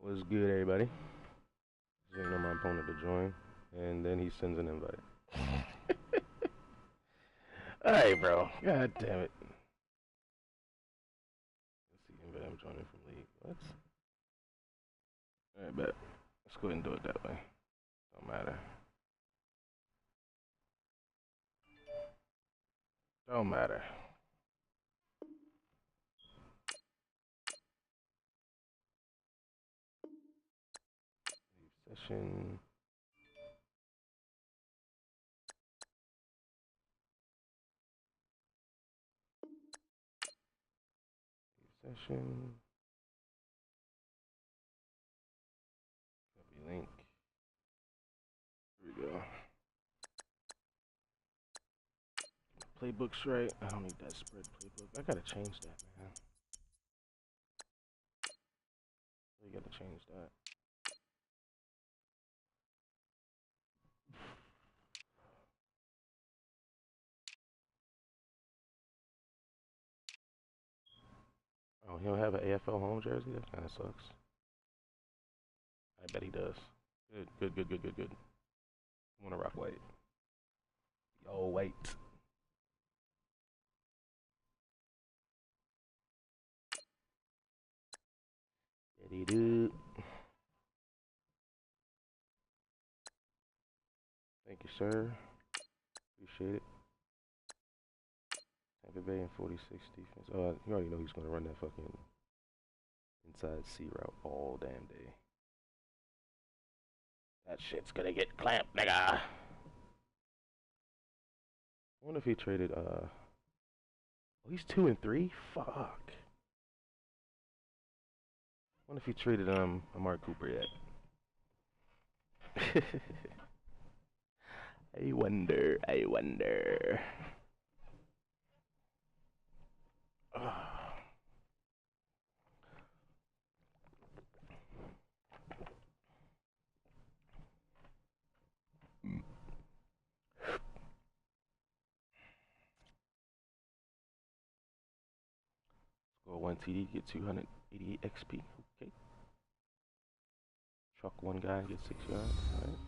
What's good, everybody? Just waiting on my opponent to join, and then he sends an invite. Alright, bro. God damn it. Let's see, invite him joining from league. What? Alright, bet. Let's go ahead and do it that way. Don't matter. Don't matter. Leave session. Leave session. Copy link. Here we go. Playbook's right. I don't need that spread playbook. I gotta change that, man. You gotta change that. Oh, he don't have an AFL home jersey? That kinda sucks. I bet he does. Good. I wanna rock white. Yo, white. Do. Thank you, sir. Appreciate it. Tampa Bay and 46 defense. Oh, you already know he's gonna run that fucking inside C route all damn day. That shit's gonna get clamped, nigga. I wonder if he traded oh, he's 2-3? Fuck. I wonder if he traded Amari Cooper yet. I wonder. Score 1 TD, get 288 XP. Okay. Truck one guy, get 6 yards. All right.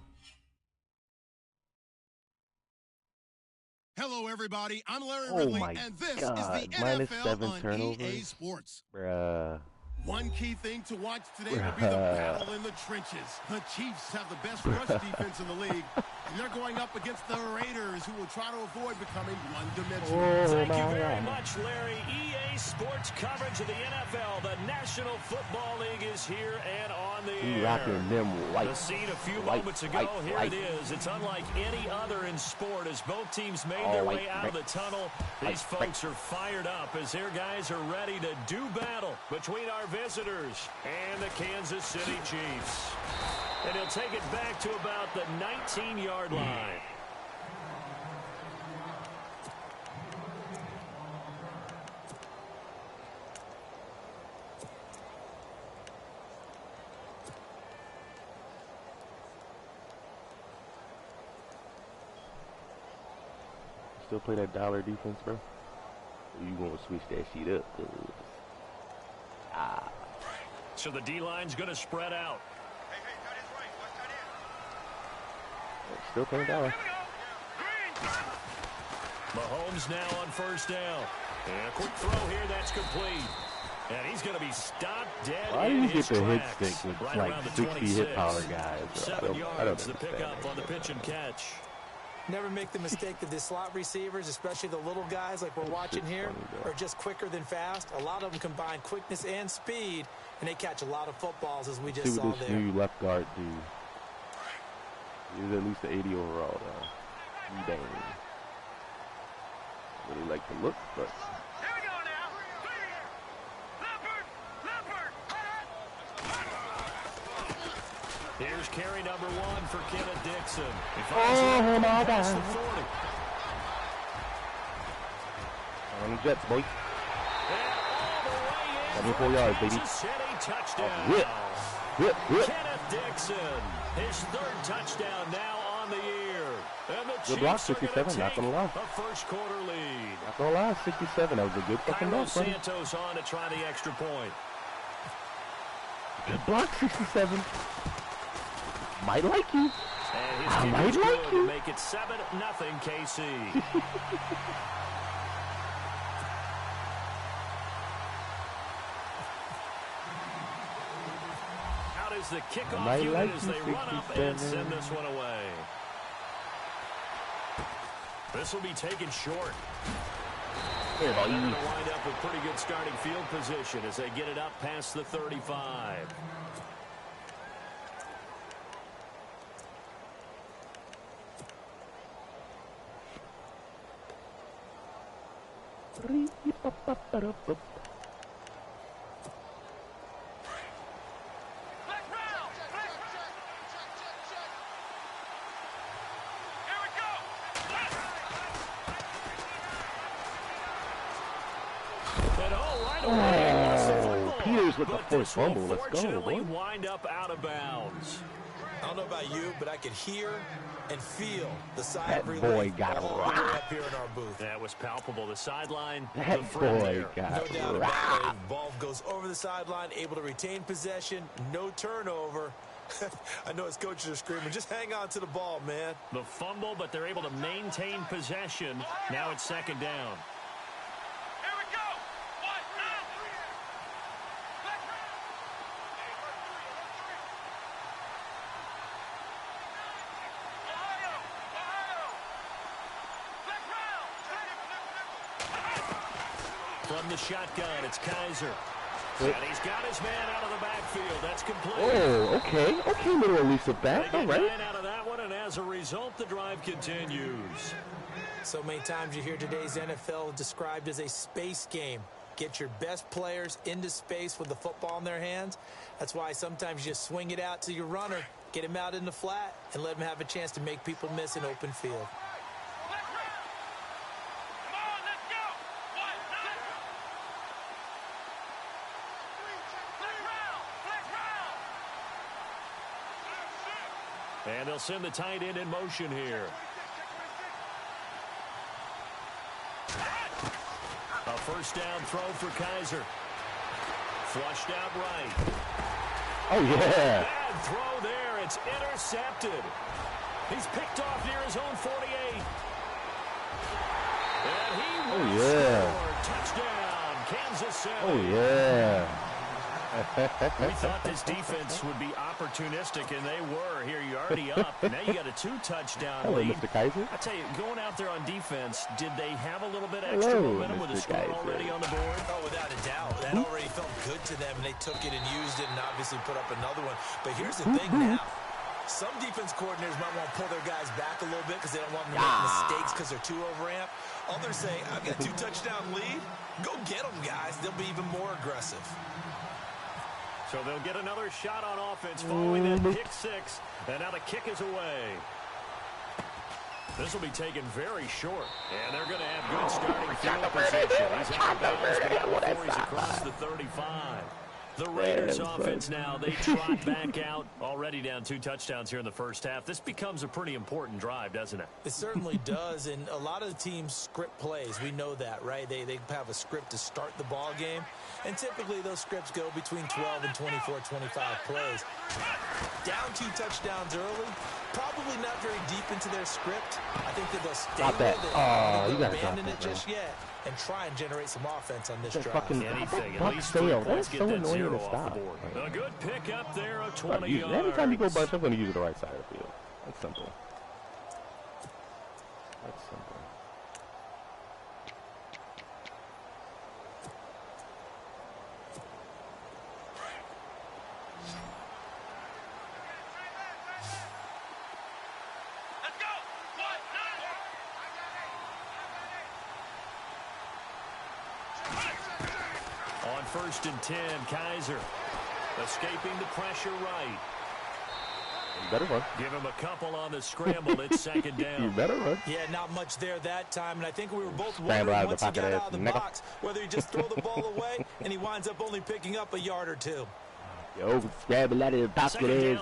Hello, everybody. I'm Larry Ridley, and this is the NFL on turnovers. EA Sports. Bruh. One key thing to watch today will be the battle in the trenches. The Chiefs have the best rush defense in the league, and they're going up against the Raiders, who will try to avoid becoming one-dimensional. Thank you very much, Larry. EA Sports coverage of the NFL. The National Football League is here and on the air. Rocking them white. The scene a few moments ago. Here it is. It's unlike any other in sport as both teams made their way out of the tunnel. These folks are fired up as their guys are ready to do battle between our visitors and the Kansas City Chiefs. And he'll take it back to about the 19-yard line. Still play that dollar defense, bro? Or you gonna switch that shit up? So the D-line's going to spread out. Still playing dollar. Mahomes now on first down. And a quick throw here, that's complete. And he's going to be stopped dead. Why do you get the hit tracks. stick with Right like 60 hit power guys? 7 I don't yards, the understand pickup that on the shit, pitch and catch. Never make the mistake that the slot receivers, especially the little guys like we're watching here, are just quicker than fast. A lot of them combine quickness and speed, and they catch a lot of footballs, as we just saw See what this there. new left guard do. He's at least an 80 overall, though. He dang. Really like the look, but... Here's carry number 1 for Kenneth Dixon. Oh, my God. On the Jets, boy. 74 yards, baby. Touchdown. Rip. Kenneth Dixon, his 3rd touchdown now on the year. And the Good block, Chiefs 67, not gonna lie. a first quarter lead. Not gonna lie, 67. That was a good fucking Cairo block, buddy. Santos on to try the extra point. Block 67. Might like you. I might like you. Make it 7-0 KC. Out is the kickoff unit as they run up and send this one away. This will be taken short. They're going to wind up with pretty good starting field position as they get it up past the 35. Peters with the first fumble. Let's go, boy. Wind up out of bounds. I don't know about you, but I could hear and feel the sigh that of relief boy got rocked up here in our booth. That was palpable. The sideline. That boy got no doubt about it. Ball goes over the sideline, able to retain possession, no turnover. I know his coaches are screaming, just hang on to the ball, man. The fumble, but they're able to maintain possession. Now it's second down. From the shotgun, it's Kaiser. And he's got his man out of the backfield. That's complete. Oh, okay. Okay, little release of that. All right. Out of that one, and as a result, the drive continues. So many times you hear today's NFL described as a space game. Get your best players into space with the football in their hands. That's why sometimes you just swing it out to your runner, get him out in the flat, and let him have a chance to make people miss an open field. And they'll send the tight end in motion here. A first down throw for Kaiser. Flushed out right. Oh, yeah. Bad throw there. It's intercepted. He's picked off near his own 48. And he touchdown, Kansas City. Oh, yeah. We thought this defense would be opportunistic, and they were. Here, you're already up. Now you got a 2-touchdown lead. Mr. Kaiser. I tell you, going out there on defense, did they have a little bit extra momentum with a score already on the board? Oh, without a doubt. That already felt good to them, and they took it and used it and obviously put up another one. But here's the thing now. Some defense coordinators might want to pull their guys back a little bit because they don't want them to make mistakes because they're too over-amped. Others say, I've got a 2-touchdown lead. Go get them, guys. They'll be even more aggressive. So they'll get another shot on offense following that pick six. And now the kick is away. This will be taken very short. And they're going to have good starting field position. He's out of bounds before he's across the 35. The Raiders offense now, they trot back out, already down 2 touchdowns here in the first half. This becomes a pretty important drive, doesn't it? It certainly does, and a lot of the teams script plays. We know that, right? They have a script to start the ball game, and typically those scripts go between 12 and 24, 25 plays. Down 2 touchdowns early, probably not very deep into their script. I think that they'll stay with it. You got to abandon it just yet. And try and generate some offense on this drive. Anything, at least 3 points, get that 0 off the board. A good pick up there of 20 yards. Anytime you go bunch, I'm going to use the right side of the field. That's simple. That's simple. On 1st and 10, Kaiser escaping the pressure right. You better run. Give him a couple on the scramble. It's second down. You better run. Yeah, not much there that time, and I think we were both wondering once he got out of the box whether he just throw the ball away, and he winds up only picking up a yard or 2. Yo, scramble out of the pocket.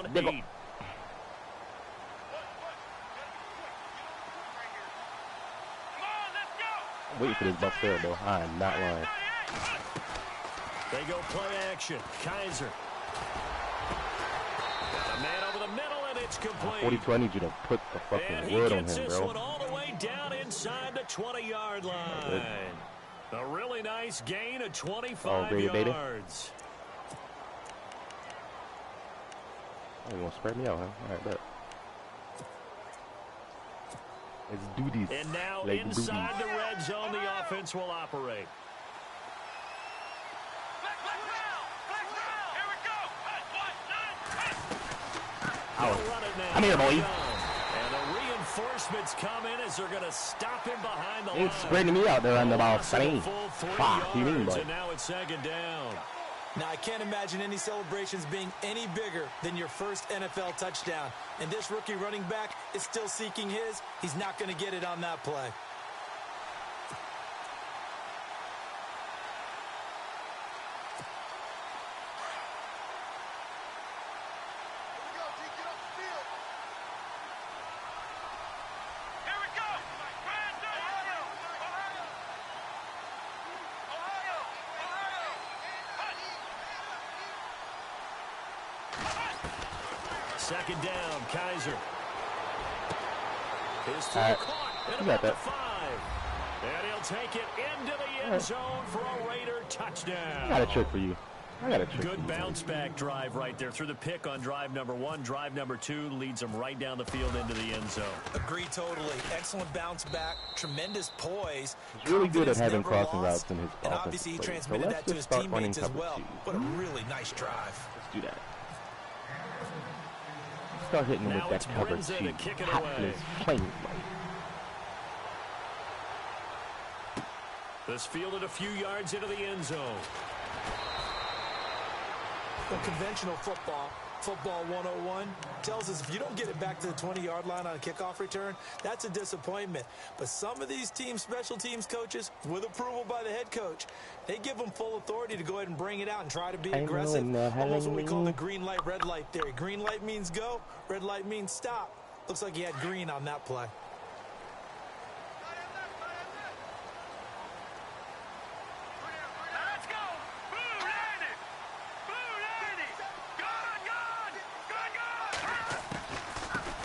I'm waiting for this buck there, though. I am not lying. They go play action. Kaiser Pitch complete. 42, I need you to put the fucking wood on him, bro. And he gets this one all the way down inside the 20-yard line. A really nice gain of 25 yards. Oh, you want to spread me out, huh? All right, bet. Let's do this. And now inside the red zone, the offense will operate. Come here, boy. And the reinforcements come in as they're going to stop him behind the line. He's spreading me out there on the ball. Fuck, you mean, boy? And now it's second down. Now, I can't imagine any celebrations being any bigger than your first NFL touchdown. And this rookie running back is still seeking his. He's not going to get it on that play. Second down, Kaiser. His throw caught at about the 5. And he'll take it into the end zone for a Raider touchdown. I got a trick for you. Good bounce back drive right there. Through the pick on drive number 1. Drive number 2 leads them right down the field into the end zone. Agree totally. Excellent bounce back. Tremendous poise. He's really good at having crossing routes in his offense. And obviously he transmitted that to his teammates as well. What a really nice drive. Let's do that. Start hitting him with that cover two. Hapless flame. This fielded a few yards into the end zone. The conventional football 101, tells us if you don't get it back to the 20-yard line on a kickoff return, that's a disappointment. But some of these teams, special teams coaches, with approval by the head coach, they give them full authority to go ahead and bring it out and try to be aggressive. Almost what we call the green light, red light theory. Green light means go, red light means stop. Looks like he had green on that play.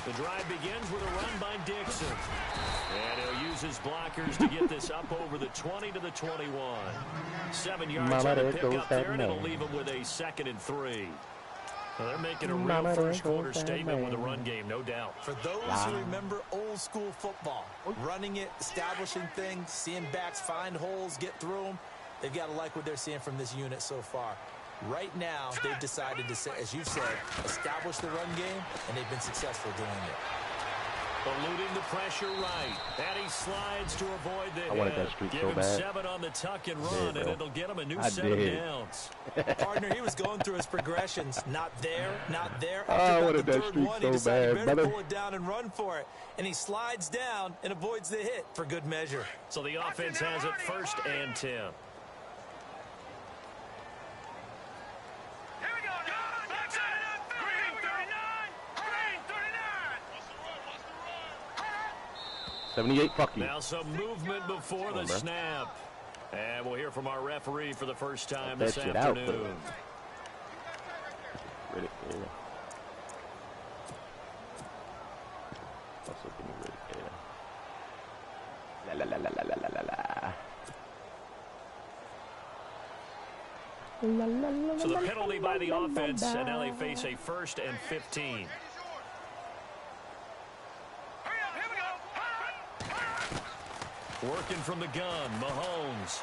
The drive begins with a run by Dixon. And he'll use his blockers to get this up over the 20 to the 21. 7 yards on the pickup there, and it'll leave him with a 2nd and 3. Well, they're making a real first-quarter statement with a run game, no doubt. For those who remember old-school football, running it, establishing things, seeing backs find holes, get through them, they've got to like what they're seeing from this unit so far. Right now, they've decided to, as you've said, establish the run game, and they've been successful doing it. Eluding the pressure right. And he slides to avoid the hit. I wanted that streak Give so him bad. 7 on the tuck and run, and it'll get him a new set of downs. Partner, he was going through his progressions. Not there, not there. I wanted the that third streak one, so he decided bad, better brother. pull it down and run for it. And he slides down and avoids the hit for good measure. So the offense has it 1st and 10. Now some movement before the snap. And we'll hear from our referee for the first time this afternoon. So the penalty by the offense, and now they face a 1st and 15. Working from the gun, Mahomes.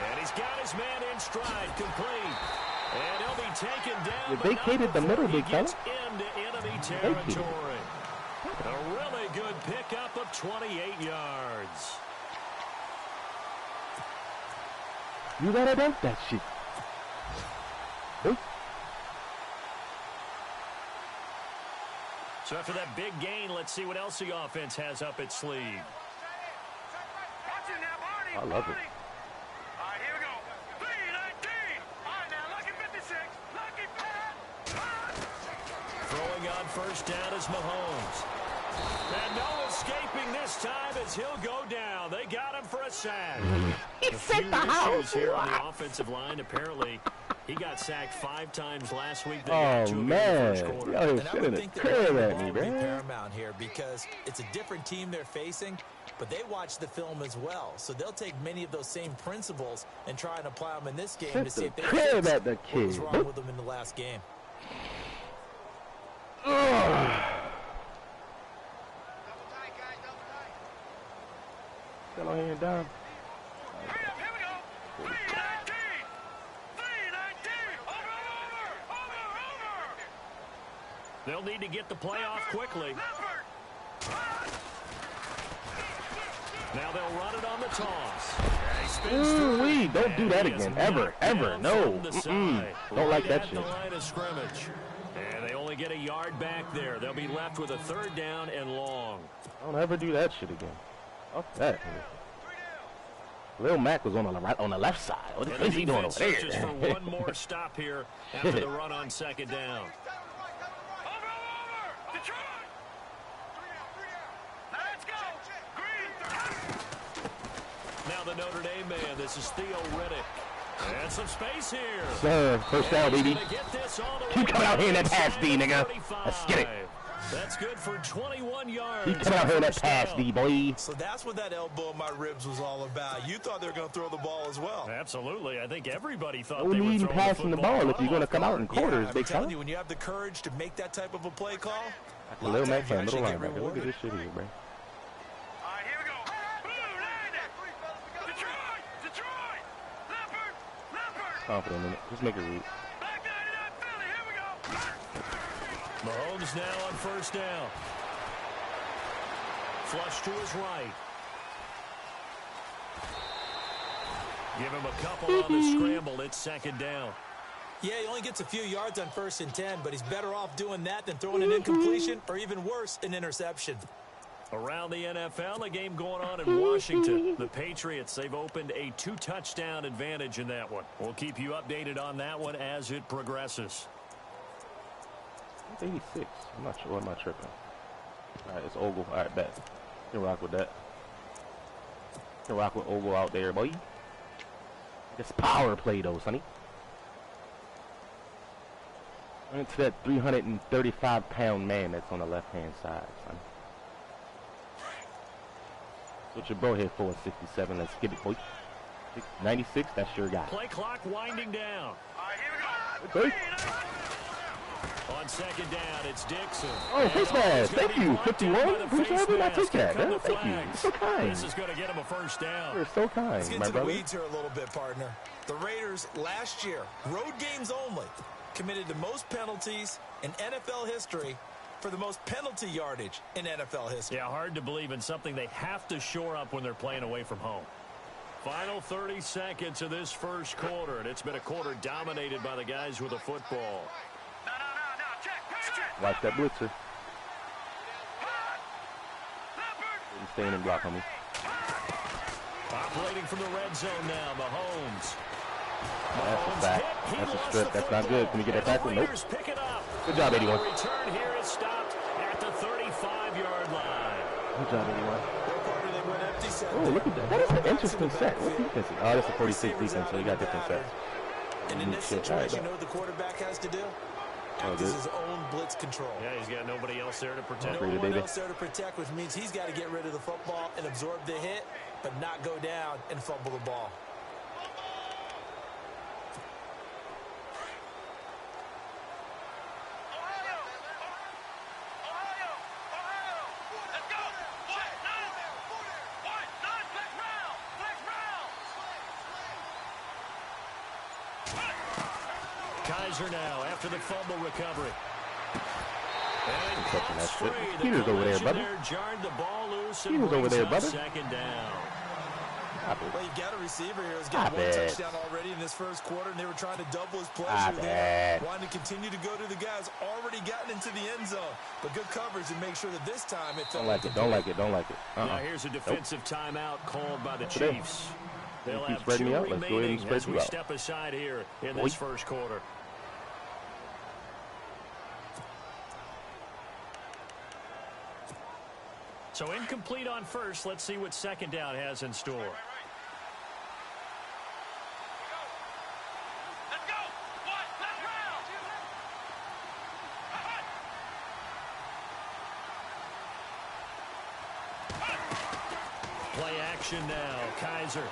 And he's got his man in stride, complete. And he'll be taken down. You vacated the middle, big fella. Into enemy territory. A really good pickup of 28 yards. You gotta dunk that shit. Nope. So after that big gain, let's see what else the offense has up its sleeve. I love it. All right, here we go. 3-19. All right, now, lucky 56. Lucky Throwing on first down is Mahomes. And no escaping this time as he'll go down. They got him for a sack. He set the house. Here on the offensive line. Apparently, He got sacked 5 times last week. Oh, man. Y'all And I would think that crib running the at ball me, would be man. paramount here because it's a different team they're facing, but they watch the film as well. So they'll take many of those same principles and try and apply them in this game to see if they crib fix at the what was kid. wrong with them in the last game. Still on here and down. Here we go. 319. 319. Over. They'll need to get the play off quickly. Now they'll run it on the toss. He spins through. Don't do that again. Ever. No. Don't like that At shit. the line of scrimmage. And they only get a yard back there. They'll be left with a 3rd down and long. Don't ever do that shit again. Fuck that. Lil Mac was on the left side. What is he doing over Searches there? for one more stop here after the run on 2nd down. Over. Detroit. Let's go. Green. Now the Notre Dame man. This is Theo Riddick. And some space here. Sir, first down, baby. Gonna get this all the way Keep coming out here in that pass, D, nigga. 35. Let's get it. That's good for 21 yards. Keep coming out here in that First pass, down. D, boy. So that's what that elbow in my ribs was all about. You thought they were going to throw the ball as well. Absolutely. I think everybody thought No they were need throwing passing the ball if you're going to come out in quarters, I'm big telling fella. you, when you have the courage to make that type of a play call, Lil Mac playing middle actually get linebacker. Look at this shit here, bro. All right, here we go. Blue 90. Detroit. Leopard. Confident in it. Just make it read. Back 99 Philly. Here we go. Mahomes now on 1st down. Flush to his right. Give him a couple on the scramble. It's 2nd down. yeah, he only gets a few yards on 1st and 10, but he's better off doing that than throwing an incompletion or even worse, an interception. Around the NFL, a game going on in Washington. The Patriots, they've opened a 2-touchdown advantage in that one. We'll keep you updated on that one as it progresses. It's 86. I'm not sure. I'm not tripping. All right, it's Ogle. All right, bet. You can rock with that. You can rock with Ogle out there, boy. This power play, though, sonny. Into that 335-pound man that's on the left-hand side, son. What your bro here for 67. Let's get it, boy. 96, that's your guy. Play clock winding down. All right, here we go. Okay. On 2nd down, it's Dixon. Oh, face mask. Thank you. 51. Bruce Irvin, I take that. Come the Thank you. flags. It's so kind. This is going to get him a 1st down. You're so kind, Let's get my to the brother. weeds here a little bit, partner. The Raiders last year, road games only, committed the most penalties in NFL history for the most penalty yardage in NFL history. Yeah, hard to believe in something they have to shore up when they're playing away from home. Final 30 seconds of this 1st quarter, and it's been a quarter dominated by the guys with the football. No. Check. Watch that blitzer. Leopard. Didn't stay in and block on me. Operating from the red zone now, Mahomes. That's a sack. That's a strip. That's not good. Can we get that tackle? Nope. Pick it up. Good job, 81. The return here is stopped at the 35-yard line. Good job, 81. Their partner, they went empty set. Oh, look at that. That is an interesting set. What defense? Oh, that's a 46 defense, so you got different sets. And in this Shit. All right, situation, you know what the quarterback has to do? Oh, This good. is his own blitz control. Yeah, he's got nobody else there to protect. Free No to one baby. else there to protect, which means he's got to get rid of the football and absorb the hit, but not go down and fumble the ball. Ohio. Let's go. What? Nine. Black round. Kaiser now after the fumble recovery. And Catching that Cox shit. free. The Peters over there, collision brother. there jarred the ball loose and Peters over brings there, up brother. 2nd down. Stop it. Well, you've got a receiver here who's Stop got one it. touchdown already in this 1st quarter, and they were trying to double his Stop pleasure there. it. Wanting to continue to go to the guys already gotten into the end zone. But good coverage and make sure that this time it felt Don't like it. Don't like it. Don't like it. Now here's a defensive timeout called by the Today. Chiefs. They'll Keep have spreading 2 me out. Let's go ahead and remaining spread as you we out. step aside here in Boy. this 1st quarter. So incomplete on 1st. Let's see what 2nd down has in store. Let's go. Play action now. Kaiser.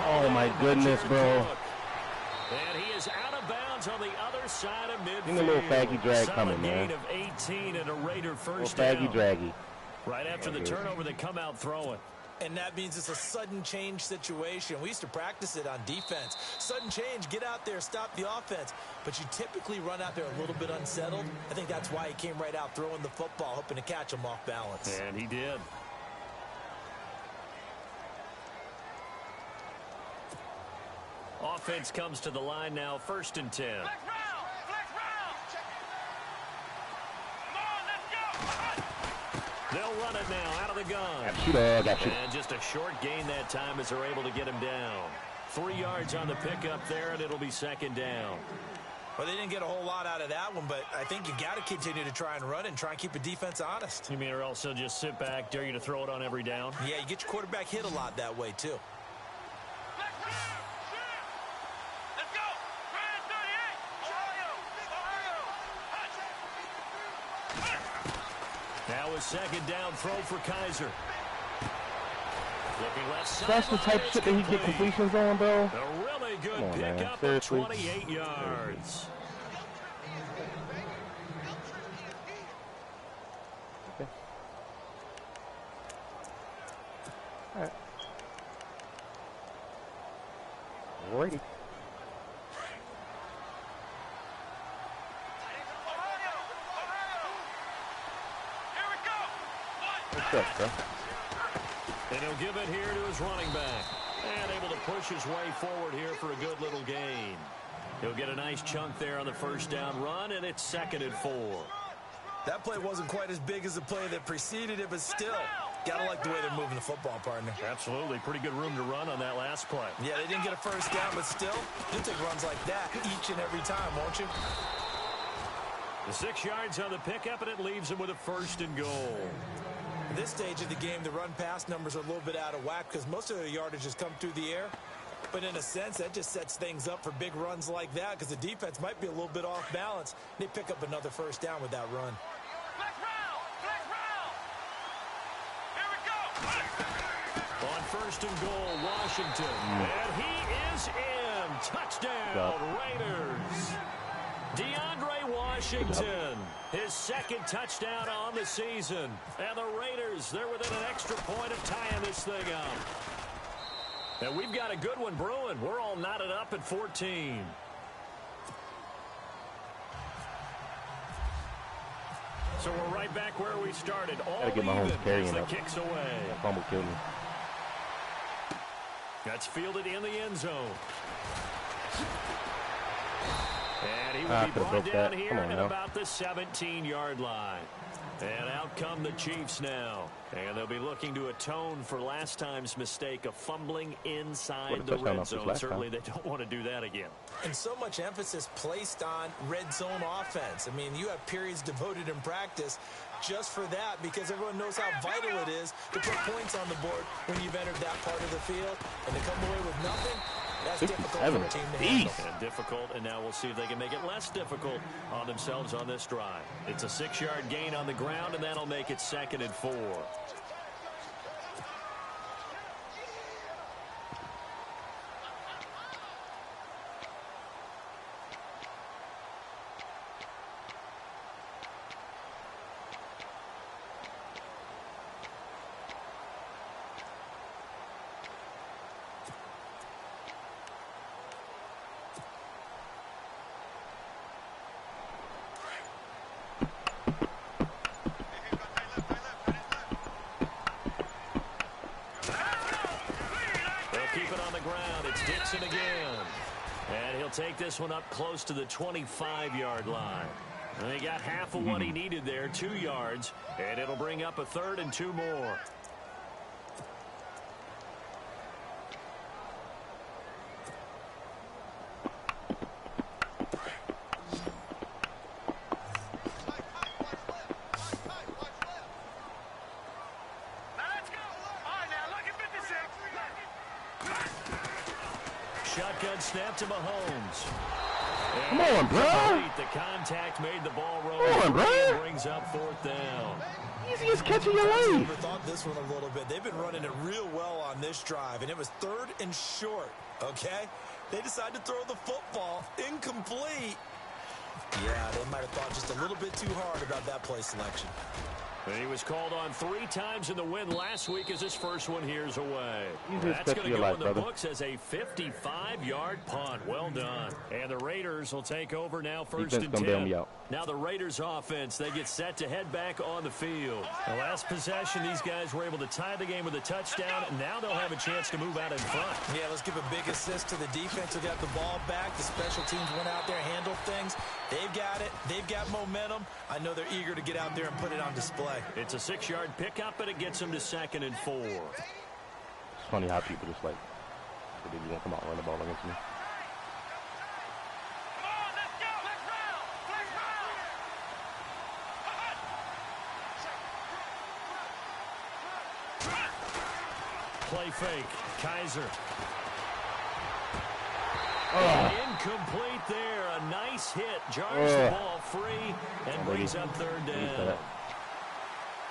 Oh, my goodness, bro. And he is out of bounds on the other side of midfield. Give me a little faggy drag coming, man. Gain of 18 and a Raider first down. Faggy draggy. Right after the turnover, they come out throwing. And that means it's a sudden change situation. We used to practice it on defense. Sudden change, get out there, stop the offense. But you typically run out there a little bit unsettled. I think that's why he came right out throwing the football, hoping to catch him off balance. And he did. Offense comes to the line now, 1st and 10. Flex round! Flex round! Come on, let's go! They'll run it now out of the gun. And just a short gain that time as they're able to get him down. 3 yards on the pickup there, and it'll be 2nd down. Well, they didn't get a whole lot out of that one, but I think you got to continue to try and run and try and keep the defense honest. You mean or else they'll just sit back, dare you to throw it on every down? Yeah, you get your quarterback hit a lot that way, too. Flex round! Let's go! Ryan 38! Ohio! Now a 2nd down throw for Kaiser. Looking left side. That's the type of shit that he get completions on, bro. A really good pickup of 28 yards. Okay. All right. Alrighty. Here we go! What's up, bro? And he'll give it here to his running back. And able to push his way forward here for a good little gain. He'll get a nice chunk there on the 1st down run, and it's 2nd and 4. That play wasn't quite as big as the play that preceded it, but still, got to like the way they're moving the football, partner. Absolutely. Pretty good room to run on that last play. Yeah, they didn't get a 1st down, but still, you'll take runs like that each and every time, won't you? The 6 yards on the pickup, and it leaves him with a 1st and goal. At this stage of the game, the run-pass numbers are a little bit out of whack because most of the yardage has come through the air. But in a sense, that just sets things up for big runs like that because the defense might be a little bit off balance. They pick up another 1st down with that run. Flex round! Flex round! Here we go! On 1st and goal, Washington. And he is in. Touchdown, Raiders. DeAndre Washington, his 2nd touchdown on the season. And the Raiders, they're within an extra point of tying this thing up. And we've got a good one brewing. We're all knotted up at 14. So we're right back where we started. All Gotta get my even carrying as the up. kicks away. That fumble killed me. That's fielded in the end zone. And he will be brought down here at about the 17-yard line. And out come the Chiefs now. And they'll be looking to atone for last time's mistake of fumbling inside the red zone. Certainly they don't want to do that again. And so much emphasis placed on red zone offense. I mean, you have periods devoted in practice just for that because everyone knows how vital it is to put points on the board when you've entered that part of the field. And to come away with nothing, that's difficult for a team to handle. And difficult, and now we'll see if they can make it less difficult on themselves on this drive. It's a 6-yard gain on the ground, and that'll make it 2nd and 4. Again. And he'll take this one up close to the 25-yard line. And he got half of what he needed there, 2 yards, and it'll bring up a 3rd and 2 more. Shotgun snap to Mahomes. Come on, bro. The contact made the ball roll. Come on, bro. Brings up 4th down. Easiest catch of your life. Overthought this one a little bit. They've been running it real well on this drive, and it was 3rd and short, okay? They decided to throw the football incomplete. Yeah, they might have thought just a little bit too hard about that play selection. He was called on 3 times in the win last week as his first one here's away. That's going to go in the books as a 55-yard punt. Well done. And the Raiders will take over now, 1st and 10. Now the Raiders offense, they get set to head back on the field. The last possession, these guys were able to tie the game with a touchdown, and now they'll have a chance to move out in front. Yeah, let's give a big assist to the defense who got the ball back. The special teams went out there, handled things. They've got it. They've got momentum. I know they're eager to get out there and put it on display. It's a 6-yard pickup, but it gets them to 2nd and 4. It's funny how people just like, they won't come out and run the ball against me. Come on, let's go. Let's round. Let's round. Play fake. Kaiser. Incomplete there. A nice hit. Jars the ball free and brings up 3rd down.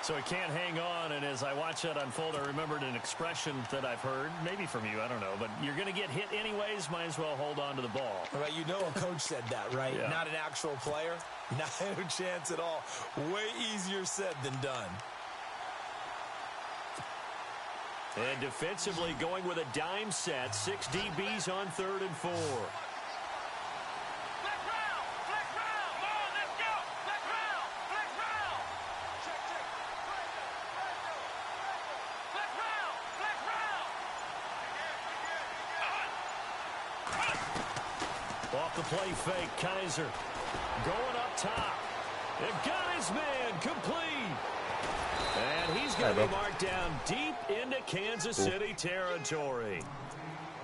So he can't hang on, and as I watch that unfold, I remembered an expression that I've heard, maybe from you, I don't know, but you're going to get hit anyways, might as well hold on to the ball. Right, you know a coach said that, right? Yeah. Not an actual player. Not a chance at all. Way easier said than done. And defensively going with a dime set, 6 DBs on 3rd and 4. Off the play fake, Kaiser going up top. They've got his man complete. And he's going to be marked down deep into Kansas City territory.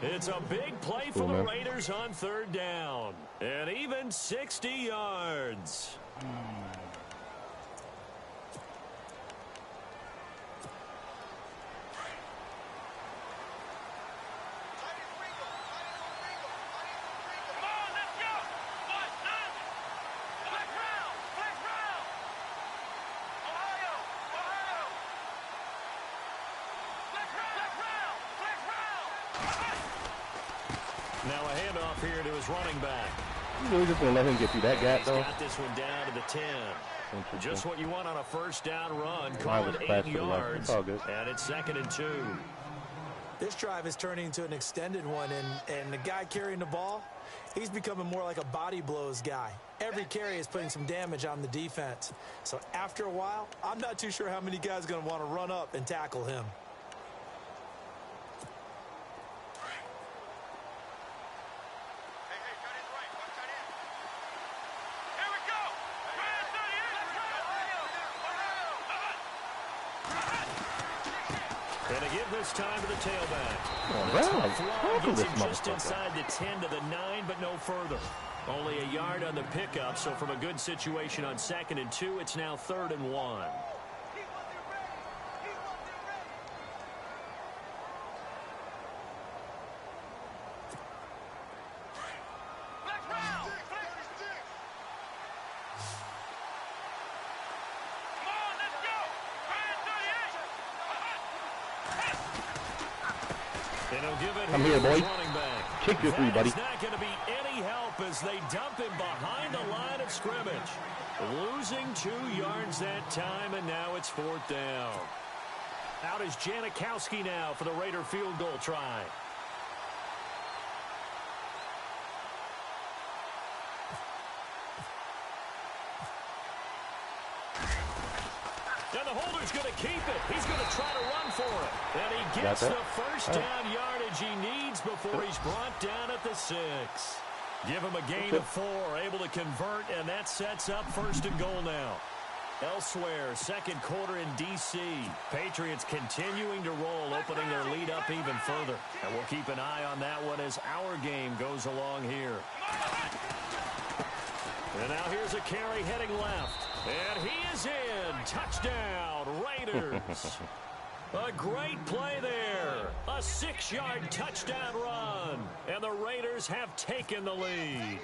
It's a big play for the Raiders on 3rd down. And even 60 yards. Now a handoff here to his running back. You really just going to let him get through that gap, though? He's got this one down to the 10. Just what you want on a 1st down run. Call it 8 yards. And it's 2nd and 2. This drive is turning into an extended one, and the guy carrying the ball, he's becoming more like a body blows guy. Every carry is putting some damage on the defense. So after a while, I'm not too sure how many guys are going to want to run up and tackle him. And to give this time to the tailback. Gets him just inside the 10 to the 9, but no further. Only a yard on the pickup, so from a good situation on 2nd and 2, it's now 3rd and 1. Come here, boy. Kick your 3, buddy. It's not going to be any help as they dump him behind the line of scrimmage. Losing 2 yards that time, and now it's 4th down. Out is Janikowski now for the Raider field goal try. And the holder's going to keep it. He's going to try to run for it. And he gets the 1st down yardage he needs before he's brought down at the 6. Give him a gain of 4, able to convert, and that sets up 1st and goal now. Elsewhere, 2nd quarter in D.C. Patriots continuing to roll, opening their lead up even further. And we'll keep an eye on that one as our game goes along here. And now here's a carry heading left. And he is in. Touchdown, Raiders. A great play there. A 6-yard touchdown run. And the Raiders have taken the lead.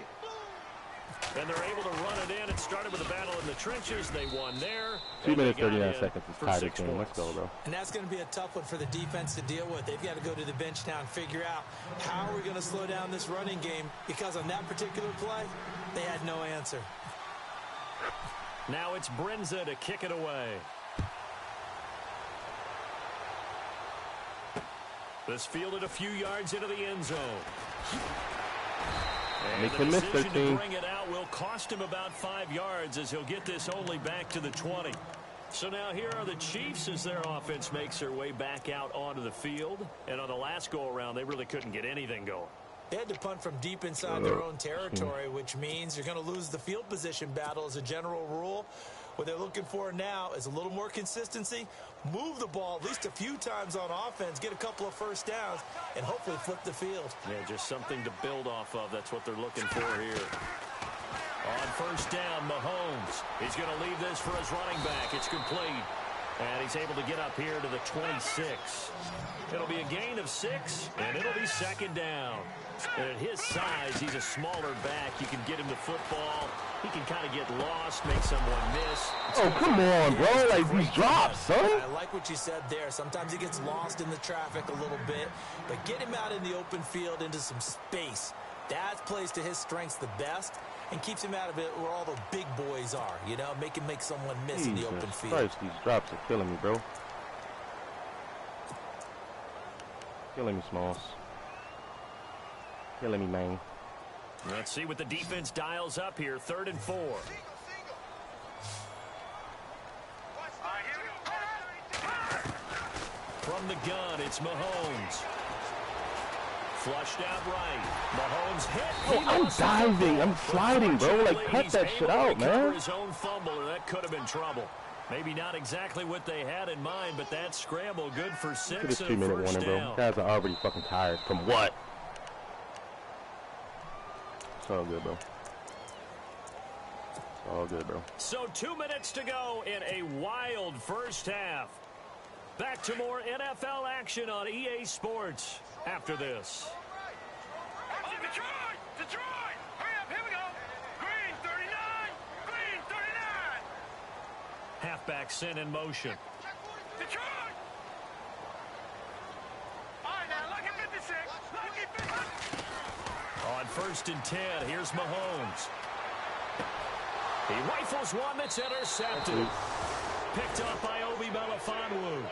And they're able to run it in. It started with a battle in the trenches. They won there. 2 minutes, 39 seconds is tied this game. Let's go, bro. And that's going to be a tough one for the defense to deal with. They've got to go to the bench now and figure out how are we going to slow down this running game, because on that particular play, they had no answer. Now it's Brinza to kick it away. This fielded a few yards into the end zone. And the decision to bring it out will cost him about 5 yards, as he'll get this only back to the 20. So now here are the Chiefs as their offense makes their way back out onto the field. And on the last go-around, they really couldn't get anything going. They had to punt from deep inside their own territory, which means you're going to lose the field position battle as a general rule. What they're looking for now is a little more consistency, move the ball at least a few times on offense, get a couple of first downs, and hopefully flip the field. Yeah, just something to build off of. That's what they're looking for here. On first down, Mahomes. He's going to leave this for his running back. It's complete. And he's able to get up here to the 26. It'll be a gain of 6, and it'll be second down. And at his size, he's a smaller back. You can get him the football. He can kind of get lost, make someone miss. Oh, come on, bro. Like, these drops, son. I like what you said there. Sometimes he gets lost in the traffic a little bit. But get him out in the open field into some space. That plays to his strengths the best and keeps him out of it where all the big boys are. You know, make him make someone miss in the open field. Christ, these drops are killing me, bro. Killing me, Smalls. Killing me, man. Let's see what the defense dials up here. 3rd and 4. From the gun, it's Mahomes. Flushed out right. Mahomes hit. Oh, I'm diving. I'm sliding, bro. Like, cut that shit out, man. His own fumble, or that could have been trouble. Maybe not exactly what they had in mind, but that scramble good for 6 and a first 2-minute warning, bro. Guys are already fucking tired. From what? It's all good, bro. It's all good, bro. So 2 minutes to go in a wild first half. Back to more NFL action on EA Sports after this. Oh, Detroit! Detroit! Hurry up, here we go! Green 39! Green 39! Halfback sent in motion. Detroit! All right, now, lucky 56. Lucky 56. On 1st and 10, here's Mahomes. He rifles one that's intercepted. Picked up by Obi Melifonwu.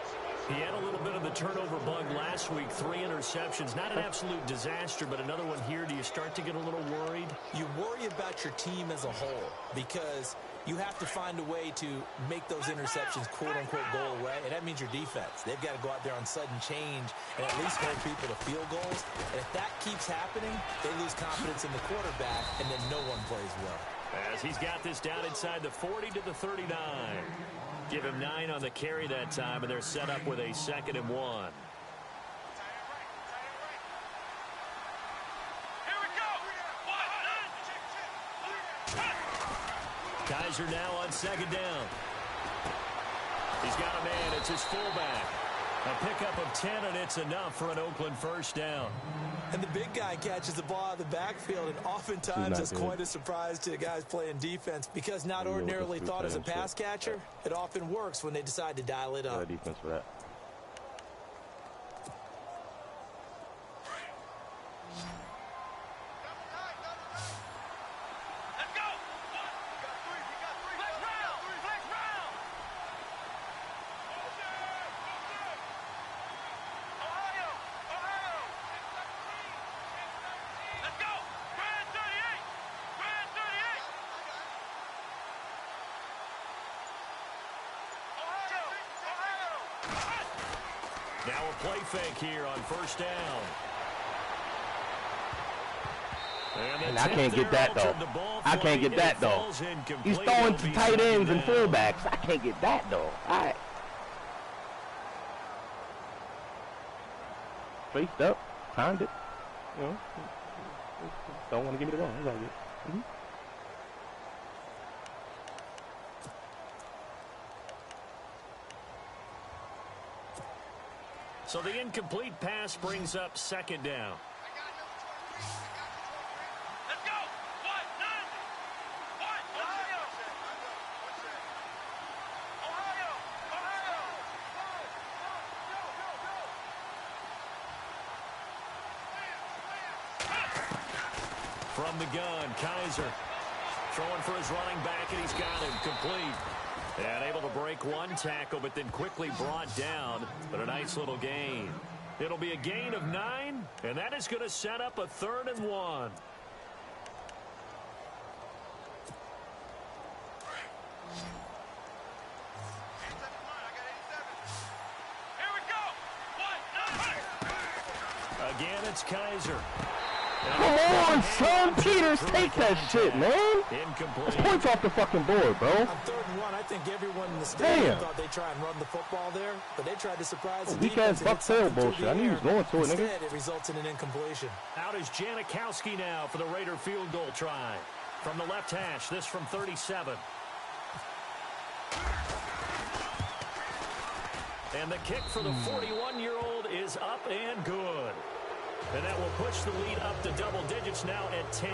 He had a little bit of the turnover bug last week. 3 interceptions. Not an absolute disaster, but another one here. Do you start to get a little worried? You worry about your team as a whole because you have to find a way to make those interceptions quote-unquote go away, and that means your defense. They've got to go out there on sudden change and at least hold people to field goals. And if that keeps happening, they lose confidence in the quarterback, and then no one plays well. As he's got this down inside the 40 to the 39. Give him 9 on the carry that time, and they're set up with a 2nd and 1. Here we go! Guys are now on 2nd down. He's got a man. It's his fullback. A pickup of 10, and it's enough for an Oakland first down. And the big guy catches the ball out of the backfield, and oftentimes it's quite a surprise to the guys playing defense because not ordinarily thought as a pass catcher, it often works when they decide to dial it up. Defense for that. Let's go! Flex round! Flex round! Ohio! Ohio! Let's go! Grand 38! Grand 38! Ohio! Ohio! Now a play fake here on 1st down. And I can't get that, though. I can't get that, though. He's throwing to tight ends and fullbacks. I can't get that, though. All right. Faced up. Timed it. You know. Don't want to give me the ball. It's all good. So the incomplete pass brings up 2nd down. Let's go! 1, 9! From the gun, Kaiser throwing for his running back, and he's got him complete. And able to break one tackle, but then quickly brought down. But a nice little gain. It'll be a gain of 9, and that is going to set up a 3rd and 1. Again, it's Kaiser. Come on, son. Peters, take that shit, man. It's points off the fucking board, bro. On 3rd and 1, I think everyone in the stadium thought they'd try and run the football there, but they tried to surprise the defense. Weak-ass buck tail bullshit. I knew he was going to it, nigga. Instead, it results in an incompletion. Out is Janikowski now for the Raider field goal try. From the left hash, this from 37. And the kick for the 41-year-old is up and good. And that will push the lead up to double digits now at 10.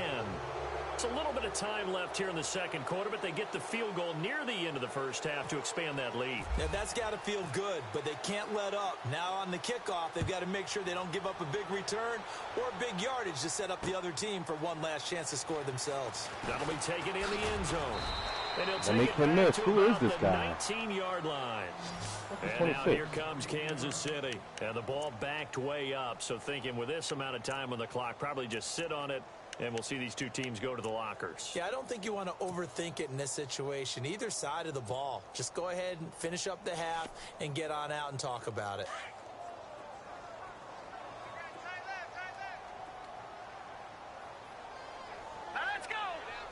It's a little bit of time left here in the second quarter, but they get the field goal near the end of the first half to expand that lead. Yeah, that's got to feel good, but they can't let up. Now on the kickoff, they've got to make sure they don't give up a big return or big yardage to set up the other team for one last chance to score themselves. That'll be taken in the end zone. And he'll take it back to Who is this the guy? 19-yard line. And now here comes Kansas City. And the ball backed way up. So thinking with this amount of time on the clock, probably just sit on it, and we'll see these two teams go to the lockers. Yeah, I don't think you want to overthink it in this situation. Either side of the ball. Just go ahead and finish up the half and get on out and talk about it. Let's go.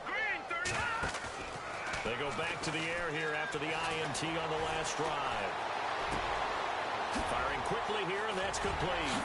Green 30. They go back to the air here after the INT on the last drive. Firing quickly here, and that's complete.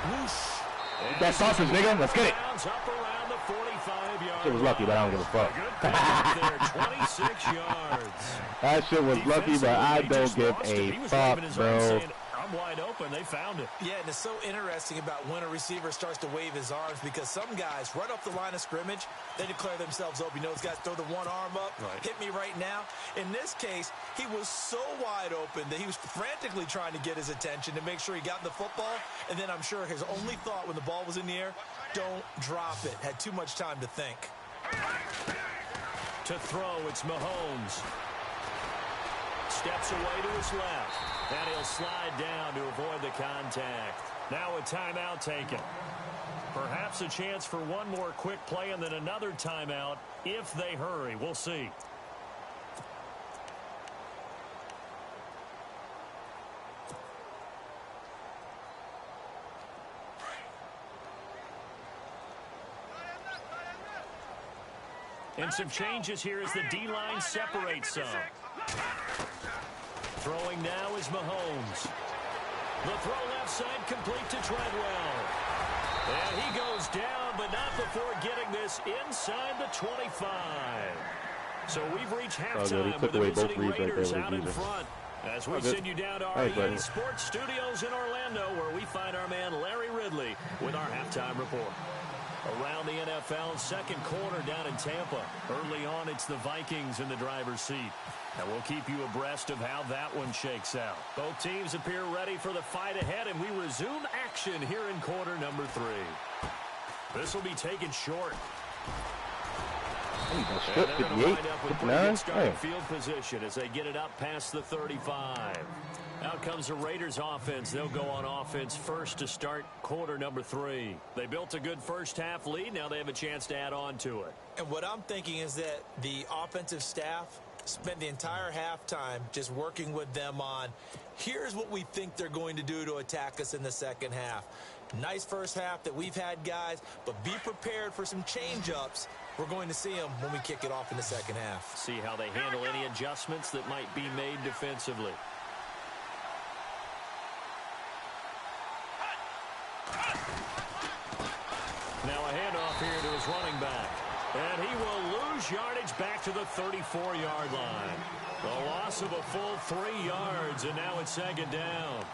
Whoosh. That sausage, nigga. Let's get it. Up around the 45-yard Shit was lucky, but I don't give a fuck. Good there, 26 yards. That shit was lucky, but I don't give a fuck, bro. I'm wide open. They found it. Yeah, and it's so interesting about when a receiver starts to wave his arms because some guys right off the line of scrimmage, they declare themselves open. You know, those guys throw the one arm up, hit me right now. In this case, he was so wide open that he was frantically trying to get his attention to make sure he got the football. And then I'm sure his only thought when the ball was in the air, don't drop it. Had too much time to think. To throw, it's Mahomes. Steps away to his left. And he'll slide down to avoid the contact. Now a timeout taken. Perhaps a chance for one more quick play and then another timeout if they hurry. We'll see. And some changes here as the D-line separates some. Throwing now is Mahomes. The throw left side complete to Treadwell. And he goes down, but not before getting this inside the 25. So we've reached halftime with the visiting Raiders out in front. As we send you down to our EA Sports Studios in Orlando, where we find our man Larry Ridley with our halftime report. Around the NFL, second quarter down in Tampa. Early on, it's the Vikings in the driver's seat. And we'll keep you abreast of how that one shakes out. Both teams appear ready for the fight ahead, and we resume action here in quarter number 3. This will be taken short. And they're going to wind up with pretty good starting field position as they get it up past the 35. Out comes the Raiders offense. They'll go on offense first to start quarter number 3. They built a good first half lead. Now they have a chance to add on to it. And what I'm thinking is that the offensive staff spent the entire halftime just working with them on, here's what we think they're going to do to attack us in the second half. Nice first half that we've had, guys, but be prepared for some change-ups. We're going to see them when we kick it off in the second half. See how they handle any adjustments that might be made defensively. Now a handoff here to his running back. And he will lose yardage back to the 34-yard line. The loss of a full 3 yards, and now it's second down.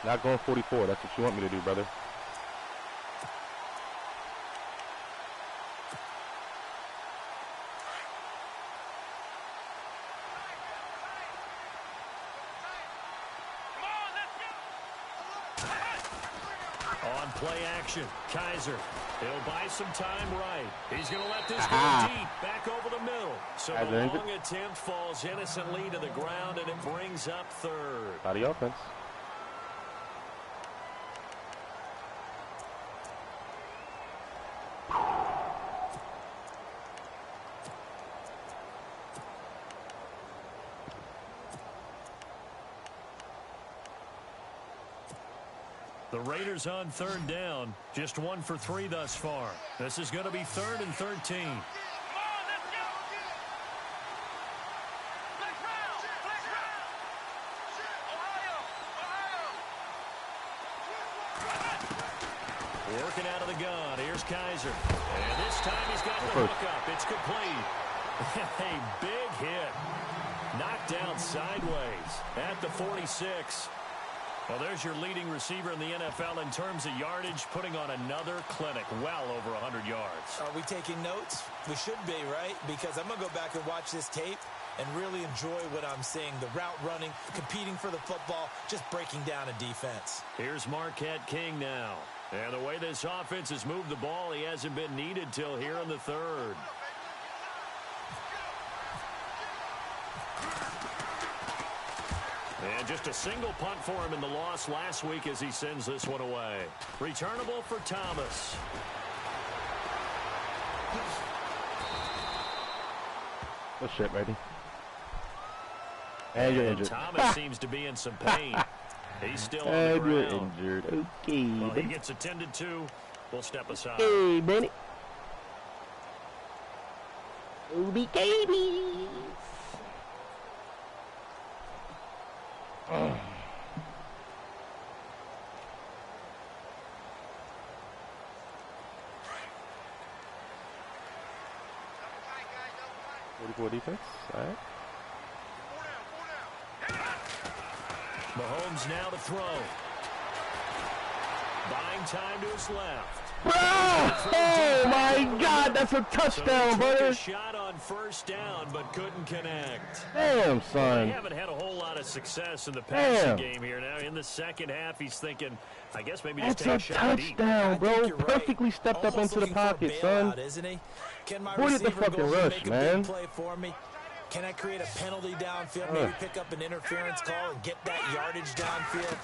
Not going 44. That's what you want me to do, brother. play action. Kaiser. He'll buy some time right. He's going to let this go deep. Back over the middle. So the long attempt falls innocently to the ground, and it brings up third. By the offense. The Raiders on third down. Just 1 for 3 thus far. This is going to be 3rd and 13. Working out of the gun. Here's Kaiser. And this time he's got the hook up. It's complete. A big hit. Knocked down sideways at the 46. Well, there's your leading receiver in the NFL in terms of yardage, putting on another clinic, well over 100 yards. Are we taking notes? We should be, right? Because I'm going to go back and watch this tape and really enjoy what I'm seeing. The route running, competing for the football, just breaking down a defense. Here's Marquette King now. And the way this offense has moved the ball, he hasn't been needed till here in the third. And just a single punt for him in the loss last week as he sends this one away. Returnable for Thomas. Oh, shit, baby. And you're injured. Thomas seems to be in some pain. He's still on the ground. Injured. Okay. Well, he gets attended to. We'll step aside. Hey, buddy. Obi babies. Oh. '44 defense. All right. Mahomes now to throw. Buying time to his left. Oh my God, that's a touchdown, brother. A shot on first down, but couldn't connect. Damn, son. They haven't had a whole lot of success in the passing game here. Now in the second half, he's thinking, I guess maybe just take a shot deep. Touchdown, bro. Perfectly stepped up into the pocket, son. Isn't he? Can my Who did the fucking rush, man? Play for me? Can I create a penalty downfield, maybe pick up an interference call and get that yardage downfield?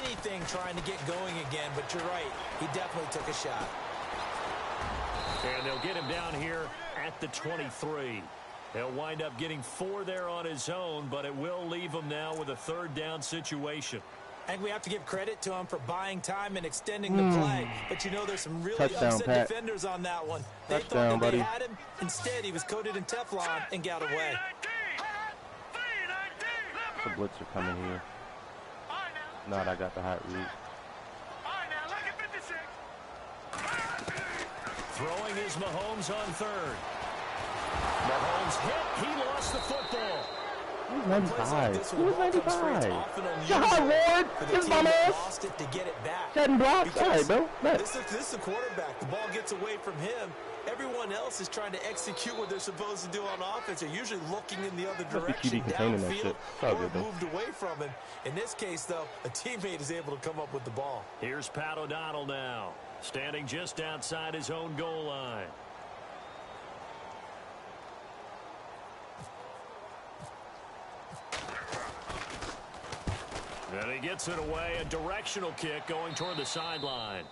Anything trying to get going again, but you're right. He definitely took a shot. And they'll get him down here at the 23. He'll wind up getting 4 there on his own, but it will leave him now with a third down situation. I think we have to give credit to him for buying time and extending the play. But, you know, there's some really upset defenders on that one. They thought that they had him. Instead, he was coated in Teflon and got away. The blitzer coming here. No, I got the hot read. Throwing is Mahomes on third. Mahomes hit. He lost the football. Who's 95? Who's 95? God, Lord! This is my man. Setting blocks. All right, bro. This is the quarterback. The ball gets away from him. Everyone else is trying to execute what they're supposed to do on offense. They're usually looking in the other direction, downfield, or moved away from him. In this case, though, a teammate is able to come up with the ball. Here's Pat O'Donnell now, standing just outside his own goal line. And he gets it away, a directional kick going toward the sideline.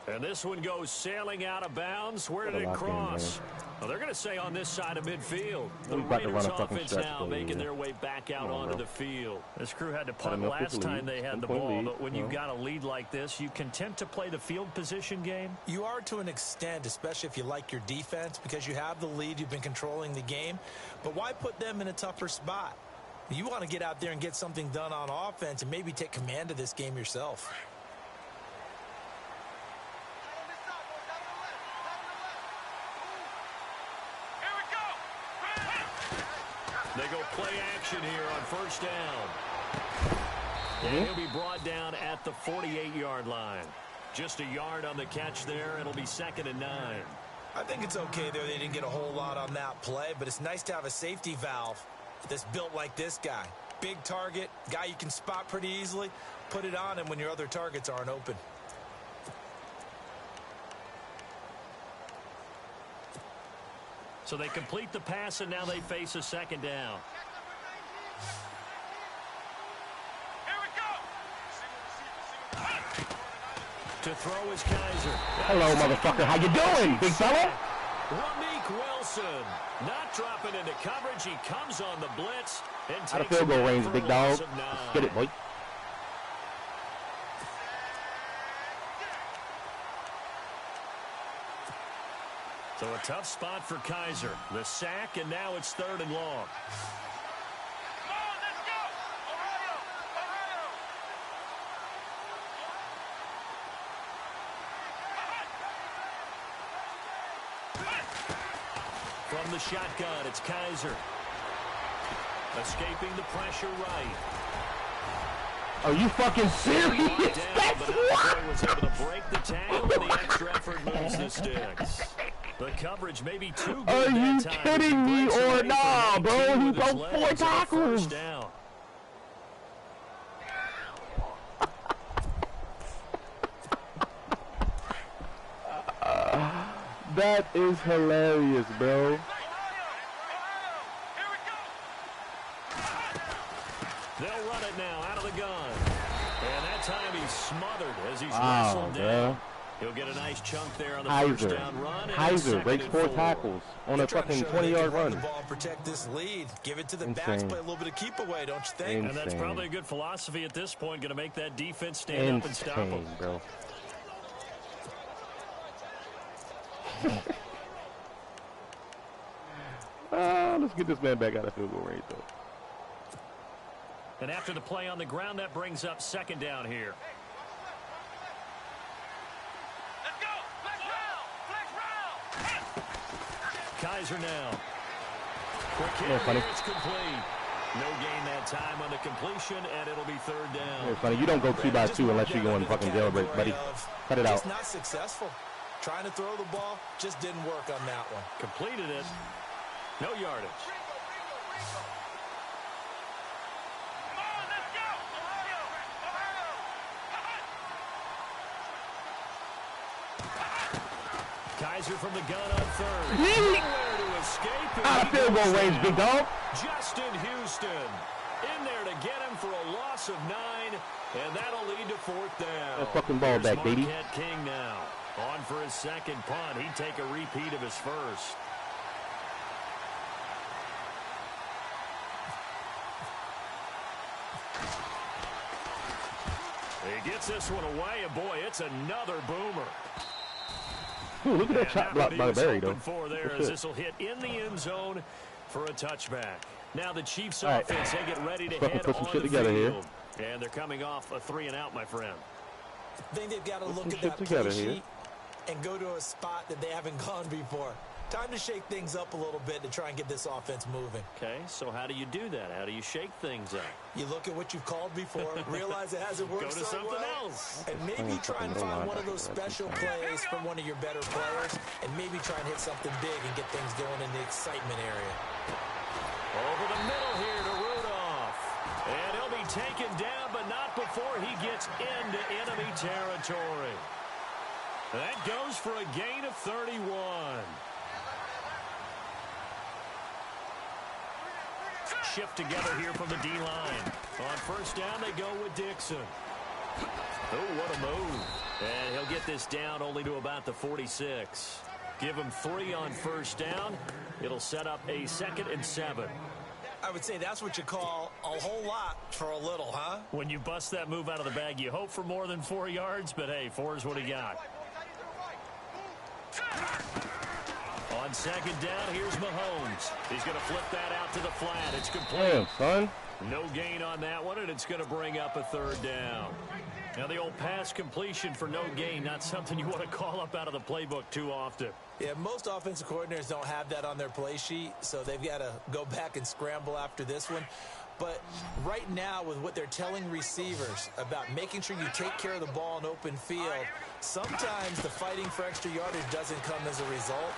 And this one goes sailing out of bounds. Where did it cross? Well, they're going to say on this side of midfield. The Raiders offense now making their way back out onto the field. This crew had to punt last time they had the ball, but when you've got a lead like this, you content to play the field position game? You are to an extent, especially if you like your defense, because you have the lead, you've been controlling the game. But why put them in a tougher spot? You want to get out there and get something done on offense and maybe take command of this game yourself. They go play action here on first down. And he'll be brought down at the 48-yard line. Just a yard on the catch there. It'll be 2nd and 9. I think it's okay there. They didn't get a whole lot on that play, but it's nice to have a safety valve that's built like this guy. Big target, guy you can spot pretty easily. Put it on him when your other targets aren't open. So they complete the pass, and now they face a second down. Here we go. To throw is Kaiser. Hello, motherfucker. How you doing, big fella? Rameek Wilson not dropping into coverage. He comes on the blitz and Out of takes field goal it range, for big a dog. loss of 9. Let's get it, boy. So a tough spot for Kaiser. The sack, and now it's 3rd and long. Come on, let's go. Ohio. From the shotgun, it's Kaiser. Escaping the pressure right. Are you fucking serious? That's what? Was able to break the tackle, and the extra effort moves the sticks. The coverage may be too good. Are you that time. kidding me or nah, bro? He broke 4 tackles. First down. That is hilarious, bro. They'll run it now out of the gun. And that time he's smothered as he's Wow, wrestled down. bro. He'll get a nice chunk there on the first Kaiser. down run. Kaiser breaks 4 tackles on a fucking 20-yard run. The ball, protect this lead. Give it to the backs, play a little bit of keep away, don't you think? And that's probably a good philosophy at this point. Going to make that defense stand up and stop him. Insane, bro. Let's get this man back out of field goal range, though. And after the play on the ground, that brings up 2nd down here. Let's go. Flex round. Kaiser now. Quick hit Yeah, funny. here, it's complete. No gain that time on the completion, and it'll be 3rd down. It's funny. You don't go 2 by 2 unless you're going fucking jailbreak, buddy. Cut it out. Just not successful. Trying to throw the ball just didn't work on that one. Completed it. No yardage. Come on, let's go. Ohio. Kaiser from the gun on 3rd. Nowhere to escape. Out of field goal range, big dog. Justin Houston in there to get him for a loss of 9, and that'll lead to 4th down. That fucking ball back, baby. Marquette King now. On for his 2nd punt. He'd take a repeat of his first. He gets this one away, and boy, it's another boomer. Ooh, look at that chop block by Barry, though. For there, as this will hit in the end zone for a touchback. Now the Chiefs All right. offense, they get ready to Fucking head put some on shit the together here. field. And they're coming off a 3 and out, my friend. I think they've got to look some at shit that play together here. sheet and go to a spot that they haven't gone before. Time to shake things up a little bit to try and get this offense moving. Okay, so how do you do that? How do you shake things up? You look at what you've called before, realize it hasn't worked Go to so something well, else. and maybe try and find one of those special plays from one of your better players, and maybe try and hit something big and get things going in the excitement area. Over the middle here to Rudolph. And he'll be taken down, but not before he gets into enemy territory. That goes for a gain of 31. Shift together here from the D-line. On 1st down, they go with Dixon. Oh, what a move. And he'll get this down only to about the 46. Give him 3 on 1st down. It'll set up a 2nd and 7. I would say that's what you call a whole lot for a little, huh? When you bust that move out of the bag, you hope for more than 4 yards, but hey, 4 is what he got. On 2nd down, here's Mahomes. He's going to flip that out to the flat. It's complete. Damn, son. No gain on that one, and it's going to bring up a 3rd down. Now, the old pass completion for no gain, not something you want to call up out of the playbook too often. Yeah, most offensive coordinators don't have that on their play sheet, so they've got to go back and scramble after this one. But right now, with what they're telling receivers about making sure you take care of the ball in open field, sometimes the fighting for extra yardage doesn't come as a result.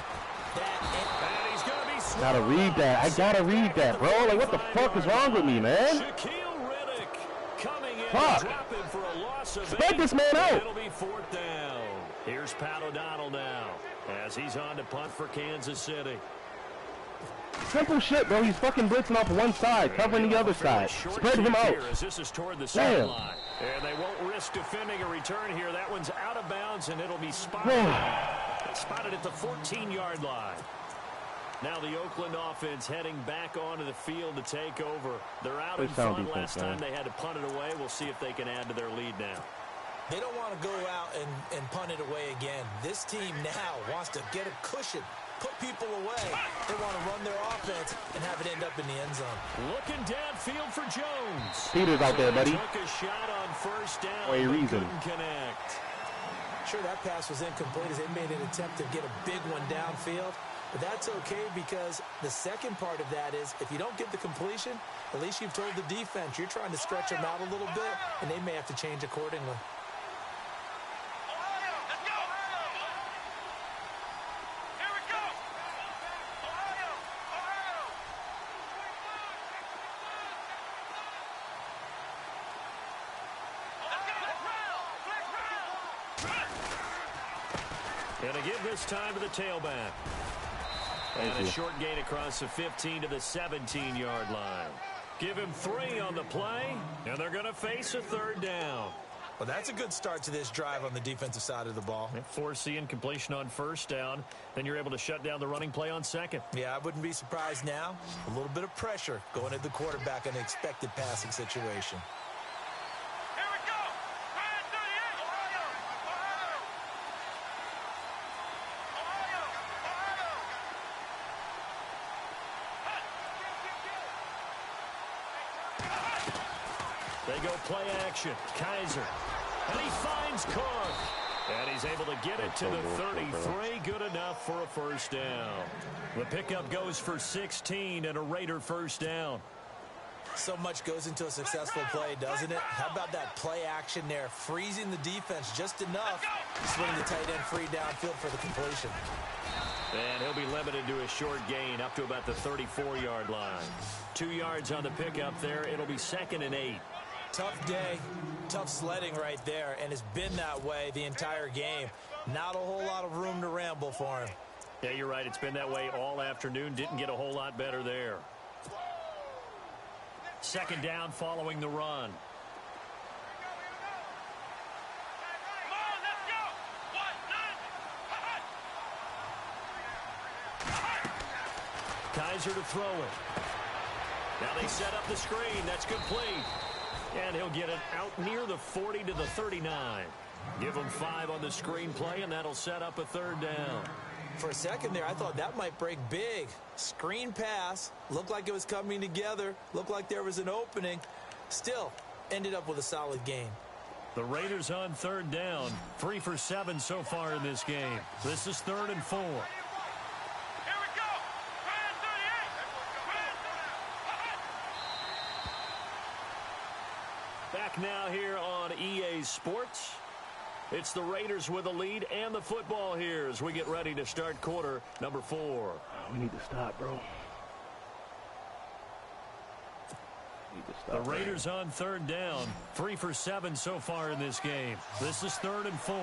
And he's going to be Gotta read that. I gotta read that, bro. Like, what the fuck is wrong with me, man? Shaquille Riddick coming in Fuck. and dropping for a loss of Spread 8. this man out. It'll be 4th down. Here's Pat O'Donnell now as he's on to punt for Kansas City. Simple shit, bro. He's fucking blitzing off one side, covering the other side. Spread him out. As this is toward the sideline. And they won't risk defending a return here. That one's out of bounds, and it'll be spotted. Spotted at the 14-yard line. Now the Oakland offense heading back onto the field to take over. They're out in front. Last time they had to punt it away. We'll see if they can add to their lead now. They don't want to go out and punt it away again. This team now wants to get a cushion, put people away. They want to run their offense and have it end up in the end zone. Looking downfield for Jones. Peters out there, buddy. Took a shot on first down. For a reason. Couldn't connect. Sure, that pass was incomplete as they made an attempt to get a big one downfield. But that's okay because the second part of that is if you don't get the completion, at least you've told the defense you're trying to stretch them out a little bit, and they may have to change accordingly. Gonna give this time to the tailback. And a short gain across the 15 to the 17-yard line. Give him 3 on the play, and they're going to face a third down. Well, that's a good start to this drive on the defensive side of the ball. Force the incompletion on first down. Then you're able to shut down the running play on second. Yeah, I wouldn't be surprised now. A little bit of pressure going at the quarterback in an expected passing situation. They go play action. Kaiser. And he finds Cook. And he's able to get it to the 33. Good enough for a first down. The pickup goes for 16 and a Raider first down. So much goes into a successful play, doesn't it? How about that play action there? Freezing the defense just enough. Swing the tight end free downfield for the completion. And he'll be limited to a short gain up to about the 34-yard line. 2 yards on the pickup there. It'll be 2nd and 8. Tough day, tough sledding right there, and it's been that way the entire game. Not a whole lot of room to ramble for him. Yeah, you're right. It's been that way all afternoon. Didn't get a whole lot better there. 2nd down following the run. Kaiser to throw it. Now they set up the screen. That's complete. And he'll get it out near the 40 to the 39. Give him 5 on the screen play, and that'll set up a third down. For a second there, I thought that might break big. Screen pass. Looked like it was coming together. Looked like there was an opening. Still, ended up with a solid gain. The Raiders on 3rd down. 3 for 7 so far in this game. This is 3rd and 4. Back now here on EA Sports. It's the Raiders with the lead and the football here as we get ready to start quarter number 4. We need to stop, bro. The Raiders on 3rd down. 3 for 7 so far in this game. This is 3rd and 4.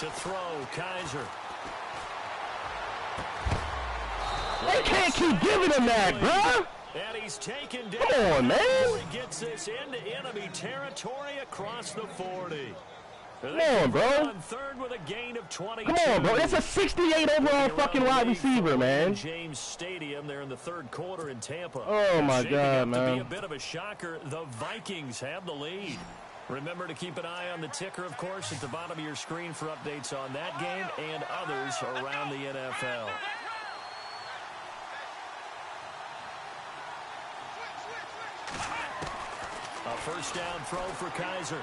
To throw, Kaiser. They can't keep giving him that, bro. And he's taken down. Come on, man. He gets this into enemy territory across the 40. Come on, bro. On 3rd with a gain of 22. Come on, bro. That's a 68 overall fucking wide receiver, man. James Stadium there in the 3rd quarter in Tampa. Oh, my God, man. To be a bit of a shocker, the Vikings have the lead. Remember to keep an eye on the ticker, of course, at the bottom of your screen for updates on that game and others around the NFL. A first down throw for Kaiser.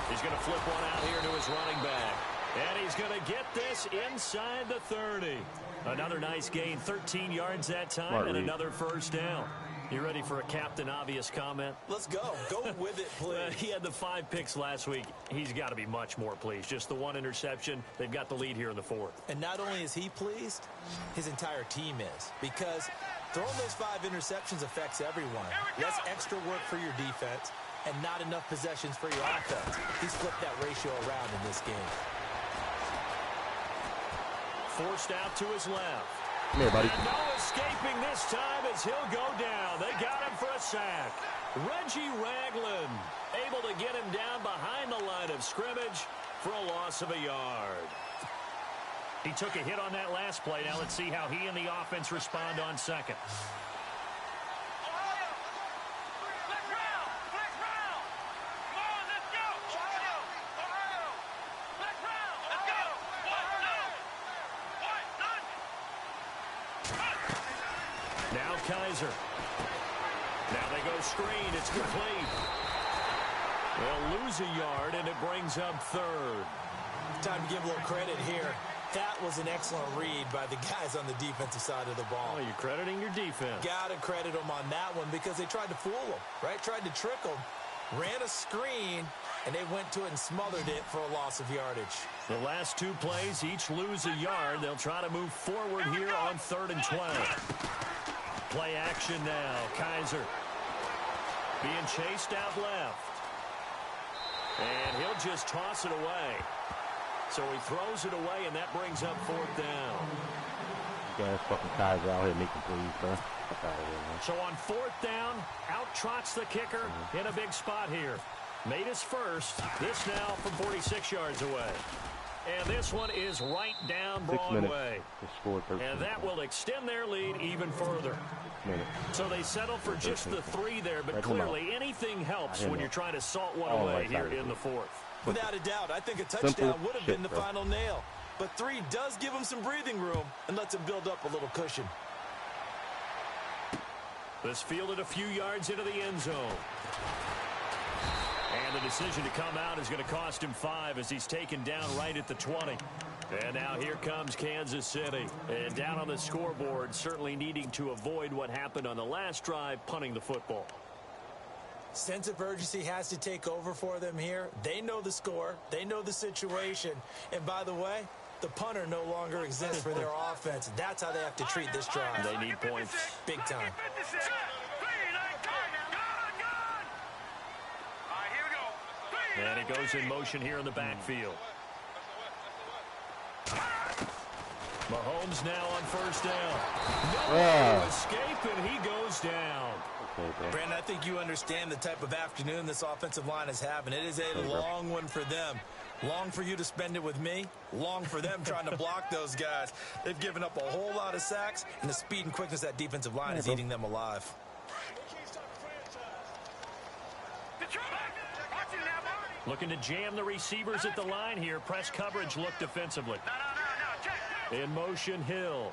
He's going to flip one out here to his running back. And he's going to get this inside the 30. Another nice gain, 13 yards that time, and another first down. You ready for a Captain Obvious comment? Let's go. Go with it, please. He had the 5 picks last week. He's got to be much more pleased. Just the 1 interception. They've got the lead here in the 4th. And not only is he pleased, his entire team is. Because Throwing those 5 interceptions affects everyone. Less extra work for your defense and not enough possessions for your offense. He's flipped that ratio around in this game. Forced out to his left. Come here, buddy. And no escaping this time as he'll go down. They got him for a sack. Reggie Ragland able to get him down behind the line of scrimmage for a loss of a yard. He took a hit on that last play. Now let's see how he and the offense respond on second. Now Kaiser. Now they go screen. It's complete. They'll lose a yard, and it brings up third. Time to give a little credit here. That was an excellent read by the guys on the defensive side of the ball. Oh, you're crediting your defense. Got to credit them on that one because they tried to fool them, right? Tried to trick them. Ran a screen, and they went to it and smothered it for a loss of yardage. The last 2 plays each lose a yard. They'll try to move forward here on 3rd and 12. Play action now. Kaiser being chased out left. And he'll just toss it away. So he throws it away, and that brings up 4th down. You guys fucking Kaiser out here making plays, bro. Fuck out of here, man. So on 4th down, out trots the kicker in a big spot here. Made his first. This now from 46 yards away. And this one is right down Broadway. And that will extend their lead even further. So they settle for just the 3 there, but clearly anything helps when you're trying to salt one away here in the 4th. Without a doubt, I think a touchdown would have been the final nail. But 3 does give him some breathing room and lets him build up a little cushion. This fielded a few yards into the end zone. And the decision to come out is going to cost him 5 as he's taken down right at the 20. And now here comes Kansas City. And down on the scoreboard, certainly needing to avoid what happened on the last drive, punting the football. Sense of urgency has to take over for them here. They know the score. They know the situation. And by the way, the punter no longer exists for their offense. That's how they have to treat this drive. They need points. Big time. And he goes in motion here in the backfield. Mahomes now on 1st down. No escape, and he goes down. Brandon, I think you understand the type of afternoon this offensive line is having. It is a long one for them. Long for you to spend it with me. Long for them trying to block those guys. They've given up a whole lot of sacks, and the speed and quickness of that defensive line is eating them alive. Looking to jam the receivers at the line here. Press coverage look defensively. In motion, Hill.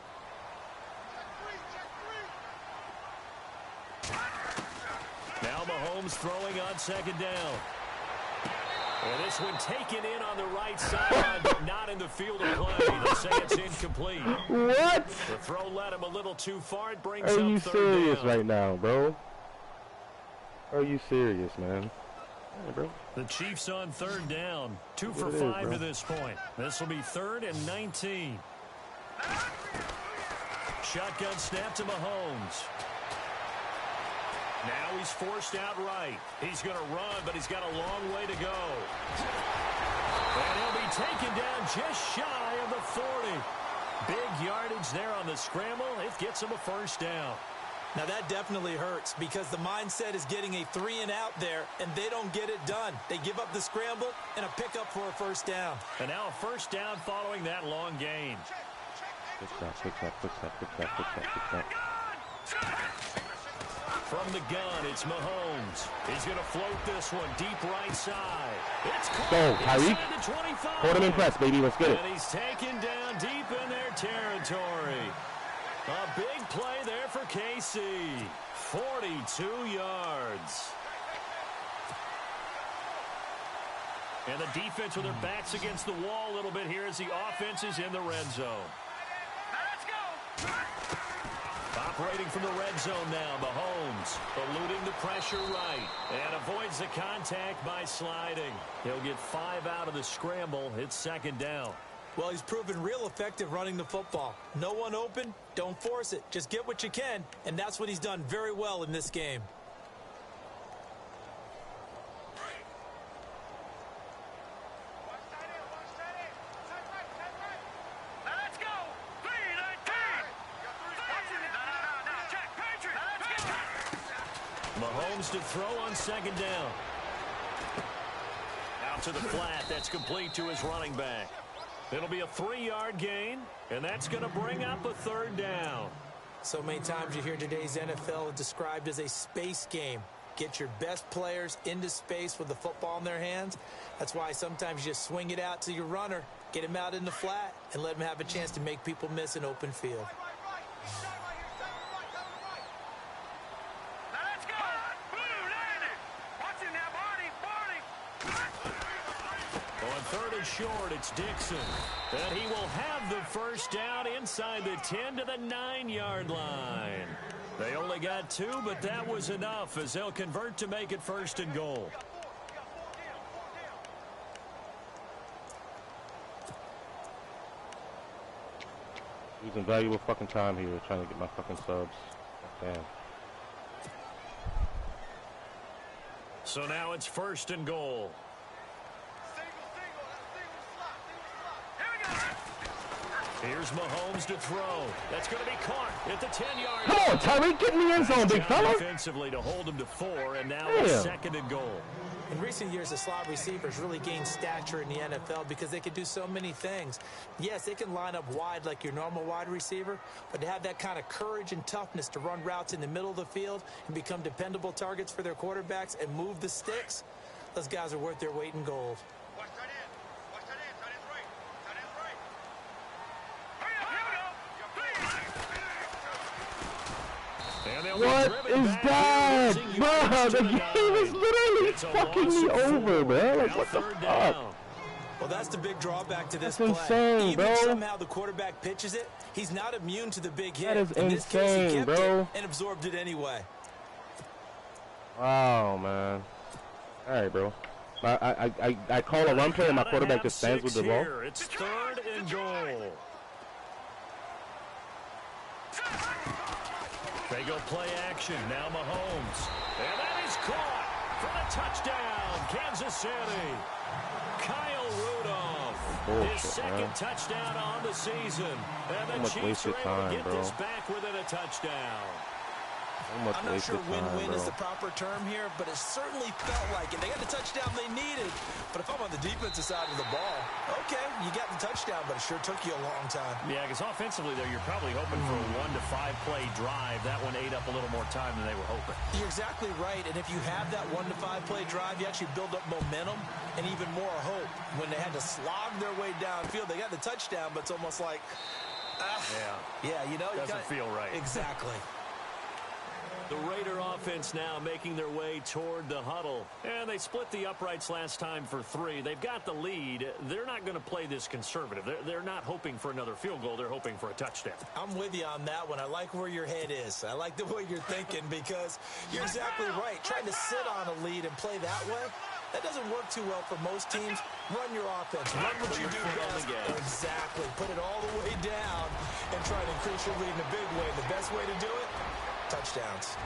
Now Mahomes throwing on 2nd down. And this one taken in on the right side, but not in the field of play. They say it's incomplete. What? The throw led him a little too far. It brings Are up you 3rd serious down. right now, bro? Are you serious, man? Hey, bro. The Chiefs on 3rd down. 2 for 5 to this point. This will be 3rd and 19. Shotgun snap to Mahomes. Now he's forced out right. He's going to run, but he's got a long way to go. And he'll be taken down just shy of the 40. Big yardage there on the scramble. It gets him a 1st down. Now that definitely hurts because the mindset is getting a 3 and out there, and they don't get it done. They give up the scramble and a pickup for a 1st down. And now a 1st down following that long gain. Quick stop. From the gun, it's Mahomes. He's going to float this one deep right side. It's caught. Go, Tyreek. Inside the 25. Hold him in press, baby. Let's get it. And he's taken down deep in their territory. A big play there for KC. 42 yards. And the defense with their backs against the wall a little bit here as the offense is in the red zone. Operating from the red zone now, Mahomes eluding the pressure right and avoids the contact by sliding. He'll get 5 out of the scramble. It's 2nd down. Well, he's proven real effective running the football. No one open, don't force it. Just get what you can, and that's what he's done very well in this game. Mahomes to throw on second down. Out to the flat. That's complete to his running back. It'll be a 3-yard gain, and that's going to bring up a third down. So many times you hear today's NFL described as a space game. Get your best players into space with the football in their hands. That's why sometimes you just swing it out to your runner, get him out in the flat, and let him have a chance to make people miss an open field. Third and short, it's Dixon. And he will have the first down inside the 10 to the 9-yard line. They only got 2, but that was enough as they'll convert to make it first and goal. Using valuable fucking time here trying to get my fucking subs. Damn. So now it's first and goal. Here's Mahomes to throw. That's going to be caught at the 10-yard line. Come on, Tyreek, get in the end zone, big fella. Defensively to hold him to 4, and now it's second and goal. In recent years, the slot receivers really gained stature in the NFL because they can do so many things. Yes, they can line up wide like your normal wide receiver, but to have that kind of courage and toughness to run routes in the middle of the field and become dependable targets for their quarterbacks and move the sticks, those guys are worth their weight in gold. What is that? Bro, the game is literally fucking me over, bro. Like, what the fuck? Well, that's the big drawback to this That's play. insane, Even bro. somehow the quarterback pitches it, he's not immune to the big hit. That is In this case, he insane, kept bro. it and absorbed it anyway. Wow, man. All right, bro. I call a run play and my quarterback just stands with the ball. It's third and goal. They go play action. Now Mahomes. And that is caught for the touchdown. Kansas City. Kyle Rudolph. His second touchdown on the season. And the Chiefs are able to get this back within a touchdown. I'm not sure win-win is the proper term here, but it certainly felt like it. They got the touchdown they needed, but if I'm on the defensive side of the ball, okay, you got the touchdown, but it sure took you a long time. Yeah, because offensively, though, you're probably hoping for a 1 to 5 play drive. That one ate up a little more time than they were hoping. You're exactly right, and if you have that 1 to 5 play drive, you actually build up momentum and even more hope. When they had to slog their way downfield, they got the touchdown, but it's almost like, yeah, you know, doesn't feel right. Exactly. The Raider offense now making their way toward the huddle. And they split the uprights last time for 3. They've got the lead. They're not going to play this conservative. They're not hoping for another field goal. They're hoping for a touchdown. I'm with you on that one. I like where your head is. I like the way you're thinking because you're exactly right. Trying to sit on a lead and play that way, that doesn't work too well for most teams. Run your offense. Run what you do best. Exactly. Put it all the way down and try to increase your lead in a big way. The best way to do it, touchdowns.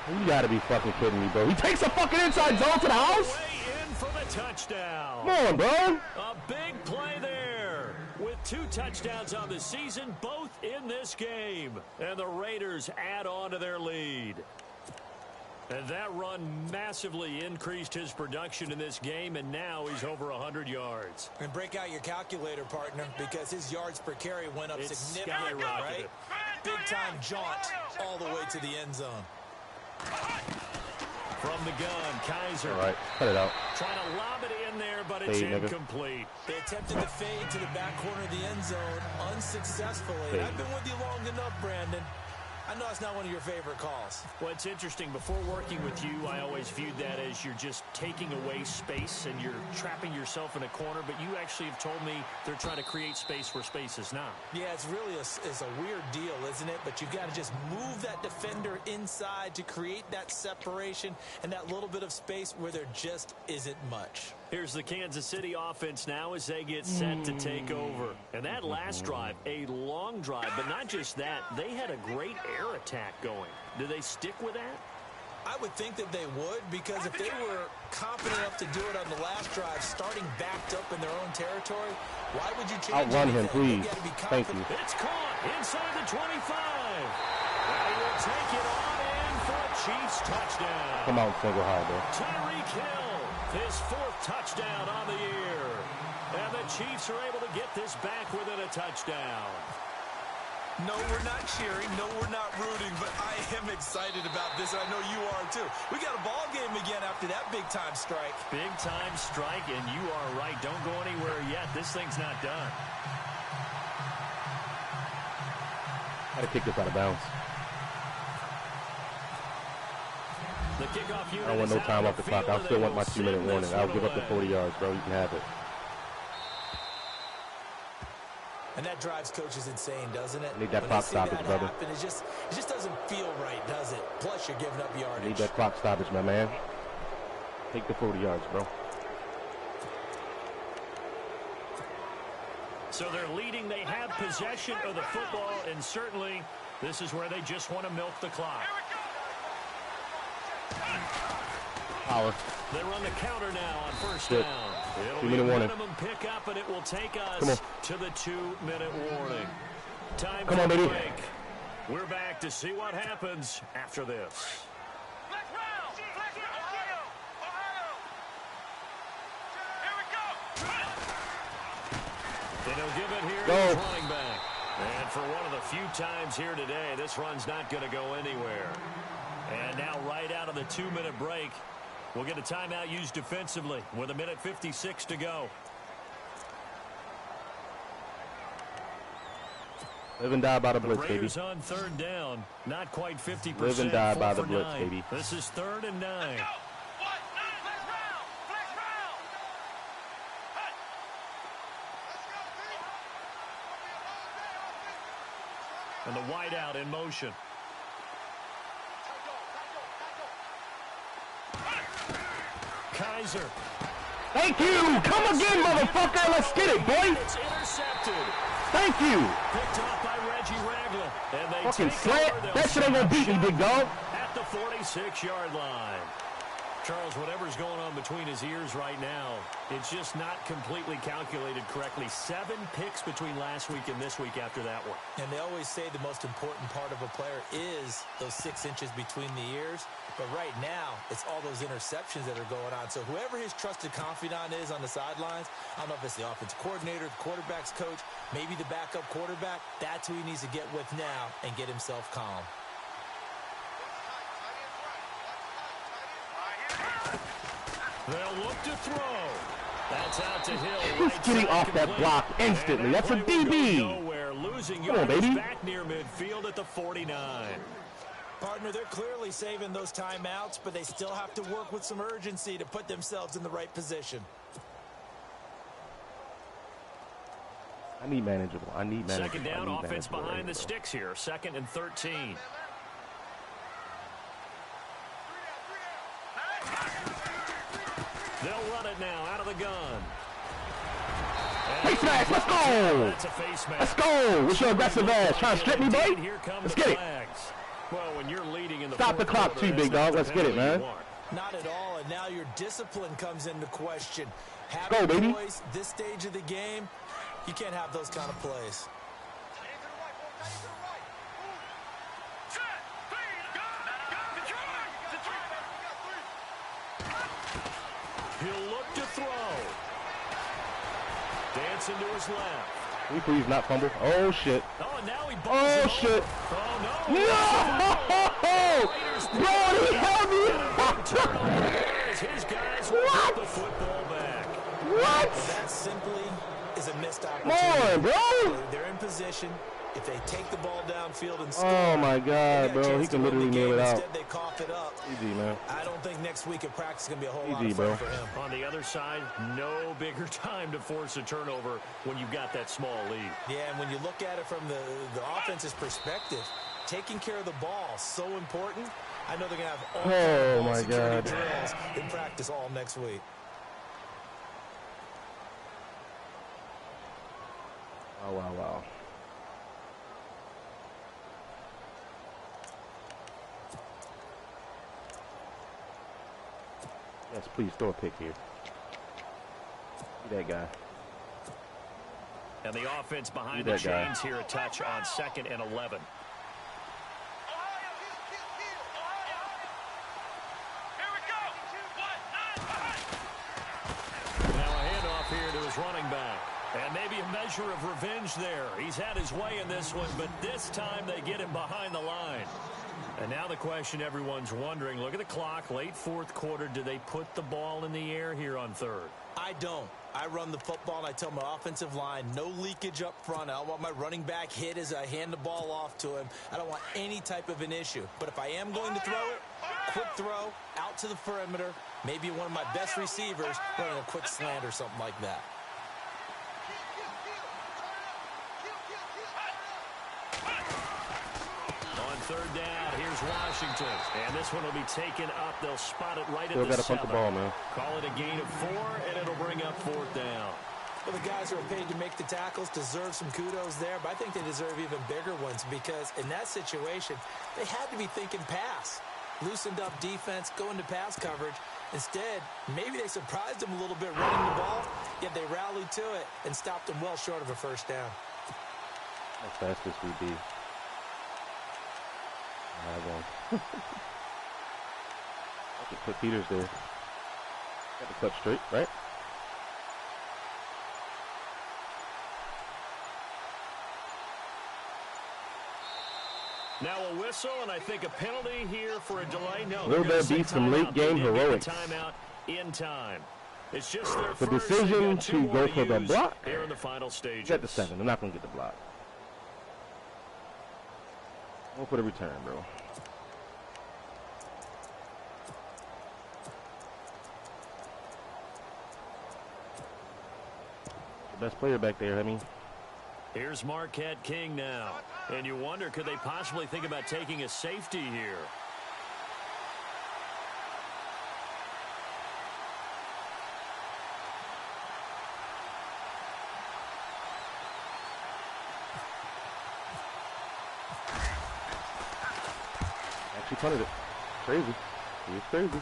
You gotta be fucking kidding me, bro. He takes a fucking inside zone to the house? Way in for the touchdown. Come on, bro. A big play there. With 2 touchdowns on the season, both in this game. And the Raiders add on to their lead. And that run massively increased his production in this game, and now he's over 100 yards. And break out your calculator, partner, because his yards per carry went up significantly, right? Big-time jaunt all the way to the end zone. From the gun, Kaiser. All right, cut it out. Trying to lob it in there, but it's incomplete. They attempted the fade to the back corner of the end zone unsuccessfully. I've been with you long enough, Brandon. I know it's not one of your favorite calls. Well, it's interesting. Before working with you, I always viewed that as you're just taking away space and you're trapping yourself in a corner. But you actually have told me they're trying to create space where space is not. Yeah, it's really it's a weird deal, isn't it? But you've got to just move that defender inside to create that separation and that little bit of space where there just isn't much. Here's the Kansas City offense now as they get set to take over. And that last drive, a long drive, but not just that. They had a great air attack going. Do they stick with that? I would think that they would, because if they were confident enough to do it on the last drive, starting backed up in their own territory, why would you change Outrun him, please. Thank you. It's caught inside the 25. And he will take it on in for a Chiefs touchdown. Come on, single high, bro. Tyreek Hill, his 4th touchdown on the year. And the Chiefs are able to get this back within a touchdown. No, we're not cheering. No, we're not rooting. But I am excited about this, and I know you are too. We got a ball game again after that big-time strike. Big-time strike, and you are right. Don't go anywhere yet. This thing's not done. Got to kick this out of bounds. The kickoff unit I don't want no time off the clock. I still want my 2-minute warning. I'll give up the 40 yards, bro. You can have it. And that drives coaches insane, doesn't it? Need that clock stoppage, brother. Happen, it just doesn't feel right, does it? Plus, you're giving up yardage. Need that clock stoppage, my man. Take the 40 yards, bro. So they're leading. They have possession of the football, and certainly this is where they just want to milk the clock. Power. They run the counter now on first Good. down. It'll 2-minute be a warning. minimum pickup, and it will take us to the 2-minute warning. Time Come for on, baby. break. We're back to see what happens after this. Let's round. Let's Ohio. Ohio. Here we go. And he'll give it here Go. to his running back. And for one of the few times here today, this run's not going to go anywhere. And now right out of the 2-minute break, we'll get a timeout used defensively with 1:56 to go. Live and die by the blitz, baby. Raiders on 3rd down. Not quite 50%. Live and die by the 4 for blitz, 9. baby. This is 3rd and 9. Let's round. Let's round. And the wideout in motion. Kaiser. Thank you! Come again, motherfucker! Let's get it, boy! It's intercepted. Thank you! Picked off by Reggie Ragland. And they Fucking take slant! over. They'll That shit ain't gonna beat me, big dog! at the 46-yard line. Charles, whatever's going on between his ears right now, it's just not completely calculated correctly. 7 picks between last week and this week after that one. And they always say the most important part of a player is those 6 inches between the ears. But right now, it's all those interceptions that are going on. So whoever his trusted confidant is on the sidelines, I don't know if it's the offensive coordinator, the quarterback's coach, maybe the backup quarterback, that's who he needs to get with now and get himself calm. They'll look to throw. That's out to Hill. He's getting off that block instantly. That's a DB. Nowhere, losing Come on, yards baby. back near midfield at the 49. Partner, they're clearly saving those timeouts, but they still have to work with some urgency to put themselves in the right position. I need manageable. I need manageable. Second down, I need offense manageable behind the right now. sticks here. 2nd and 13. They'll run it now out of the gun. Face mask, let's go! That's a face mask. Let's go! What's your aggressive ass? Trying to strip me, boy? Here come Let's the get it. flags. Well, when you're leading in the Stop the fourth clock quarter, too, big that's dog. not Let's the get it, penalty man. you want. Not at all, and now your discipline comes into question. Go, Having baby. boys this stage of the game, you can't have those kind of plays. He'll look to throw. Dancing to his left. Can we please not fumble? Oh, shit. Oh, and now he Oh, balls it shit. over. Oh, no. No! Bro, he held me! Turnover as his guys will What? get the football back. What? That simply is a missed Come opportunity. on, bro! They're in position. If they take the ball downfield and score, Oh, my they God, got a bro. chance He to can win the literally nail game. it out. Instead, they cough it up. Easy, man. I don't think next week in practice is going to be a whole lot Easy, of fun bro. for him. On the other side, no bigger time to force a turnover when you've got that small lead. Yeah, and when you look at it from the offense's perspective, taking care of the ball, so important. I know they're going to have all kinds of Oh, ball my security God. drills in practice all next week. Wow, wow, wow. Yes, please throw a pick here. Be that guy. And the offense behind the chains here, a touch on 2nd and 11. Now a handoff here to his running back. And maybe a measure of revenge there. He's had his way in this one, but this time they get him behind the line. And now the question everyone's wondering, look at the clock, late 4th quarter. Do they put the ball in the air here on 3rd? I don't. I run the football, and I tell my offensive line, no leakage up front. I don't want my running back hit as I hand the ball off to him. I don't want any type of an issue. But if I am going to throw it, quick throw, out to the perimeter, maybe one of my best receivers running a quick slant or something like that. On 3rd down, here's Washington. And this one will be taken up. They'll spot it right Still at the 7. Punt the ball, man. Call it a gain of 4, and it'll bring up 4th down. Well, the guys who are paid to make the tackles deserve some kudos there, but I think they deserve even bigger ones because in that situation, they had to be thinking pass. Loosened up defense, go into pass coverage. Instead, maybe they surprised them a little bit running the ball, yet they rallied to it and stopped them well short of a 1st down. How fast this would be. I could put Peters there. Got the cut straight, right? Now a whistle, and I think a penalty here for a delay. No, will there be some late game heroics? Timeout in time. It's just their the first. Decision to go for the block. Here in the final stage. Get the 7. I'm not gonna get the block. We'll put a return, bro. The best player back there, I mean. Here's Marquette King now. And you wonder, could they possibly think about taking a safety here? Actually punted it. Crazy. He was crazy.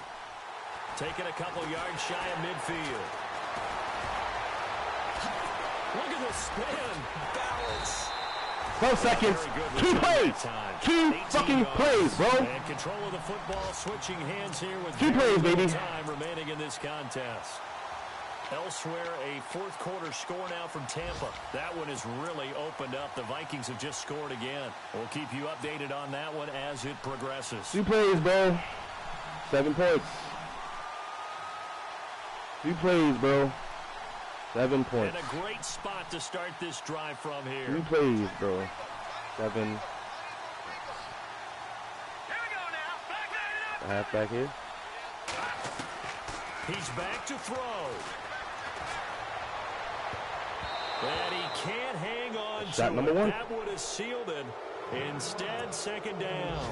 Taking a couple yards shy of midfield. Look at the spin. Balance. 12 seconds. 2 plays. 2 fucking plays, bro. And control of the football, switching hands here with 2 plays, baby. Time remaining in this contest. Elsewhere, a 4th quarter score now from Tampa. That one has really opened up. The Vikings have just scored again. We'll keep you updated on that one as it progresses. 2 plays, bro. 7 points. 2 plays, bro. 7 points. And a great spot to start this drive from here. 2 plays, bro. 7. Here we go now. Back The halfback here. He's back to throw. And he can't hang on to Shot number it. 1. That would have sealed it. Instead, 2nd down.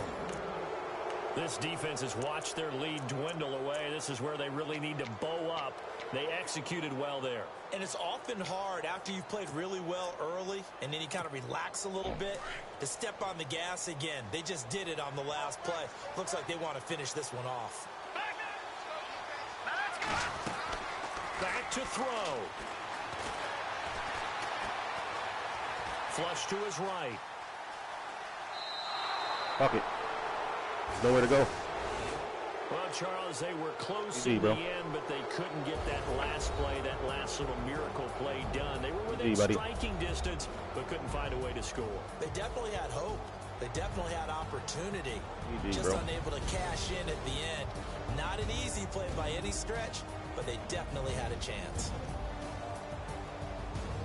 This defense has watched their lead dwindle away. This is where they really need to bow up. They executed well there. And it's often hard after you've played really well early and then you kind of relax a little bit to step on the gas again. They just did it on the last play. Looks like they want to finish this one off. Back to throw. Flush to his right. Fuck it. There's nowhere to go. Well, Charles, they were close Easy, in bro. the end, but they couldn't get that last play, that last little miracle play done. They were within Easy, buddy. striking distance, but couldn't find a way to score. They definitely had hope. They definitely had opportunity. Easy, Just bro. unable to cash in at the end. Not an easy play by any stretch, but they definitely had a chance.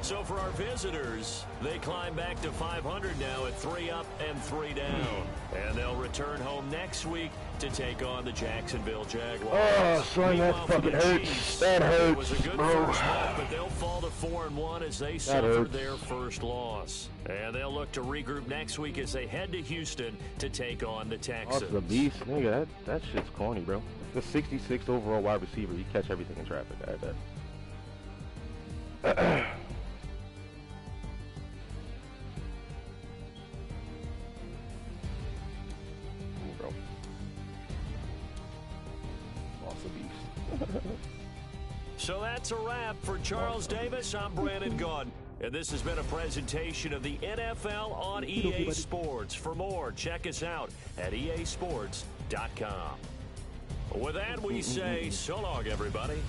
So for our visitors, they climb back to 500 now at 3 up and 3 down. And they'll return home next week to take on the Jacksonville Jaguars. Oh, son, that Meanwhile, for fucking the hurts. Chiefs, That it was a hurts, good bro. first month, but they'll fall to 4-1 as they suffered hurts. their first loss. And they'll look to regroup next week as they head to Houston to take on the Texans. Off the beast. Nigga, that shit's corny, bro. The 66th overall wide receiver. You catch everything in traffic. I bet. So that's a wrap for Charles Davis. I'm Brandon Gaudin. And this has been a presentation of the NFL on EA Sports. For more, check us out at easports.com. With that, we say so long, everybody.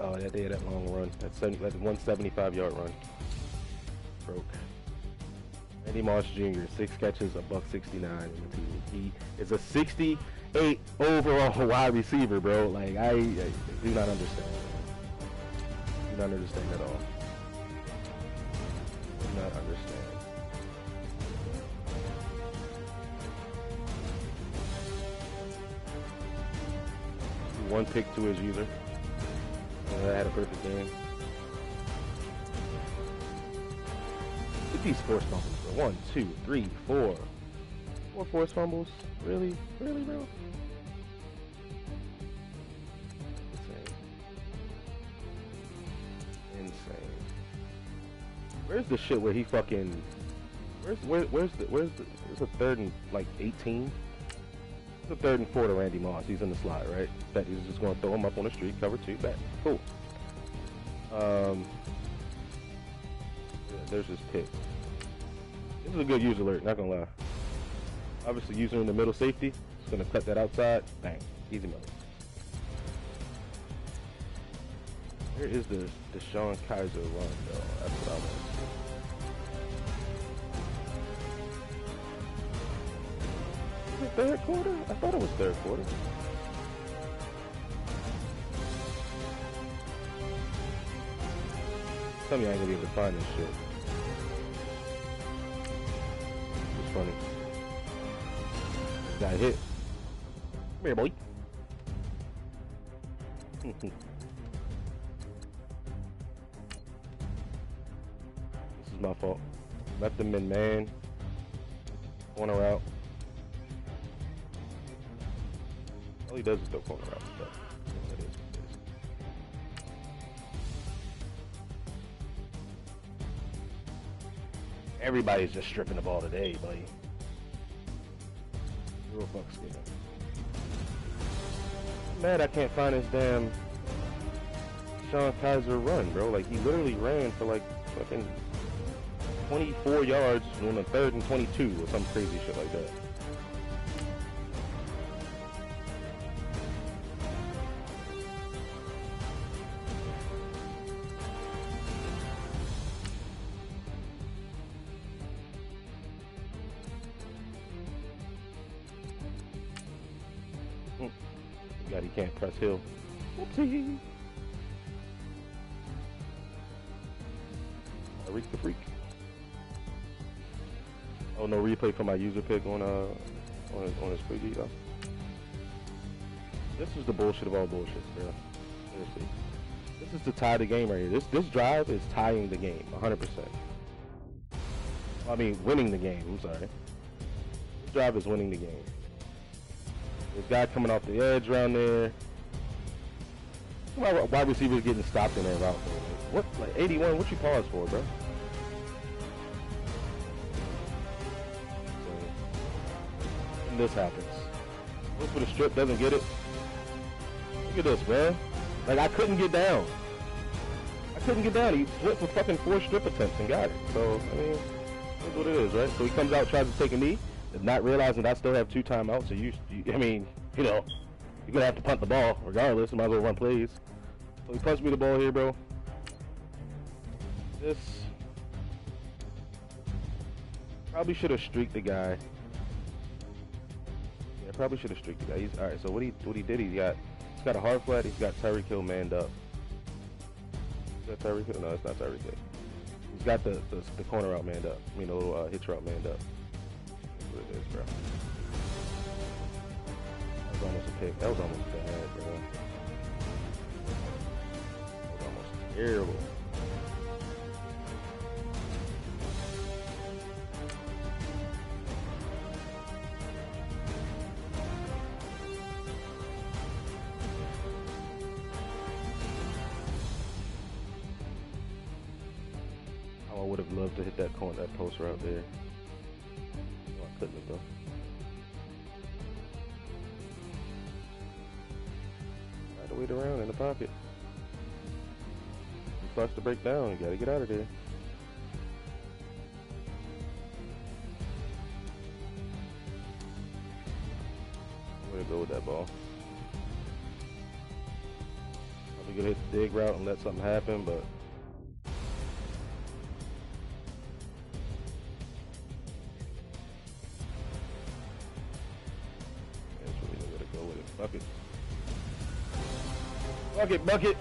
Oh, that long run. That 175-yard run. Broke. Randy Moss Jr., 6 catches, $169 in the team. He is a 68 overall wide receiver, bro. Like, I do not understand. Do not understand at all. Do not understand. One pick to his user. I had a perfect game. Look at these forced fumbles, bro. 1, 2, 3, 4. 4 forced fumbles? Really? Really, bro? Insane. Where's the shit where he fucking... Where's the third and, like, 18? The 3rd and 4 to Randy Moss. He's in the slot, right? That he's just going to throw him up on the street, cover 2, back. Cool. Yeah, there's his pick. This is a good user alert, not gonna lie. Obviously, user in the middle safety. It's gonna cut that outside. Bang. Easy money. Where is the Deshaun Kaiser run, though? That's what I want to see. Is it 3rd quarter? I thought it was 3rd quarter. Tell me I ain't gonna be able to find this shit. It's funny. Got hit. Come here, boy. This is my fault. Left him in man. Corner out. All he does is throw corner out. So. Everybody's just stripping the ball today, buddy. Real fucks given. Mad I can't find his damn Sean Kaiser run, bro. Like, he literally ran for like fucking 24 yards on the 3rd and 22 or some crazy shit like that. God, he can't press Hill. Whoopsie. Reek the freak. Oh, no replay for my user pick on his preview though. This is the bullshit of all bullshit, bro. Seriously. This is to tie the game right here. This drive is tying the game, 100%. I mean, winning the game. I'm sorry. This drive is winning the game. This guy coming off the edge around there. Wide receivers getting stopped in their route. What, like 81? What you pause for, bro? And this happens. Goes for the strip, doesn't get it. Look at this, man. Like, I couldn't get down. He went for fucking 4 strip attempts and got it. So, I mean, that's what it is, right? So he comes out, tries to take a knee. Not realizing that I still have 2 timeouts, so I mean, you know, you're gonna have to punt the ball regardless. You might as well run plays. So he punts me the ball here, bro. This probably should have streaked the guy. Yeah, probably should have streaked the guy. All right. So what he did, he's got a hard flat. He's got Tyreek Hill manned up. Is that Tyreek Hill? No, it's not Tyreek Hill. He's got the corner out manned up. I mean, the little hitch route manned up. That's what it is, bro. That was almost a pick. That was almost bad, bro. That was almost terrible. I would have loved to hit that corner, that post route there. Oh, I couldn't have though. Right to wait around in the pocket. He starts to break down. You gotta get out of there. I'm gonna go with that ball. Probably gonna hit the dig route and let something happen, but. Bucket. Bucket.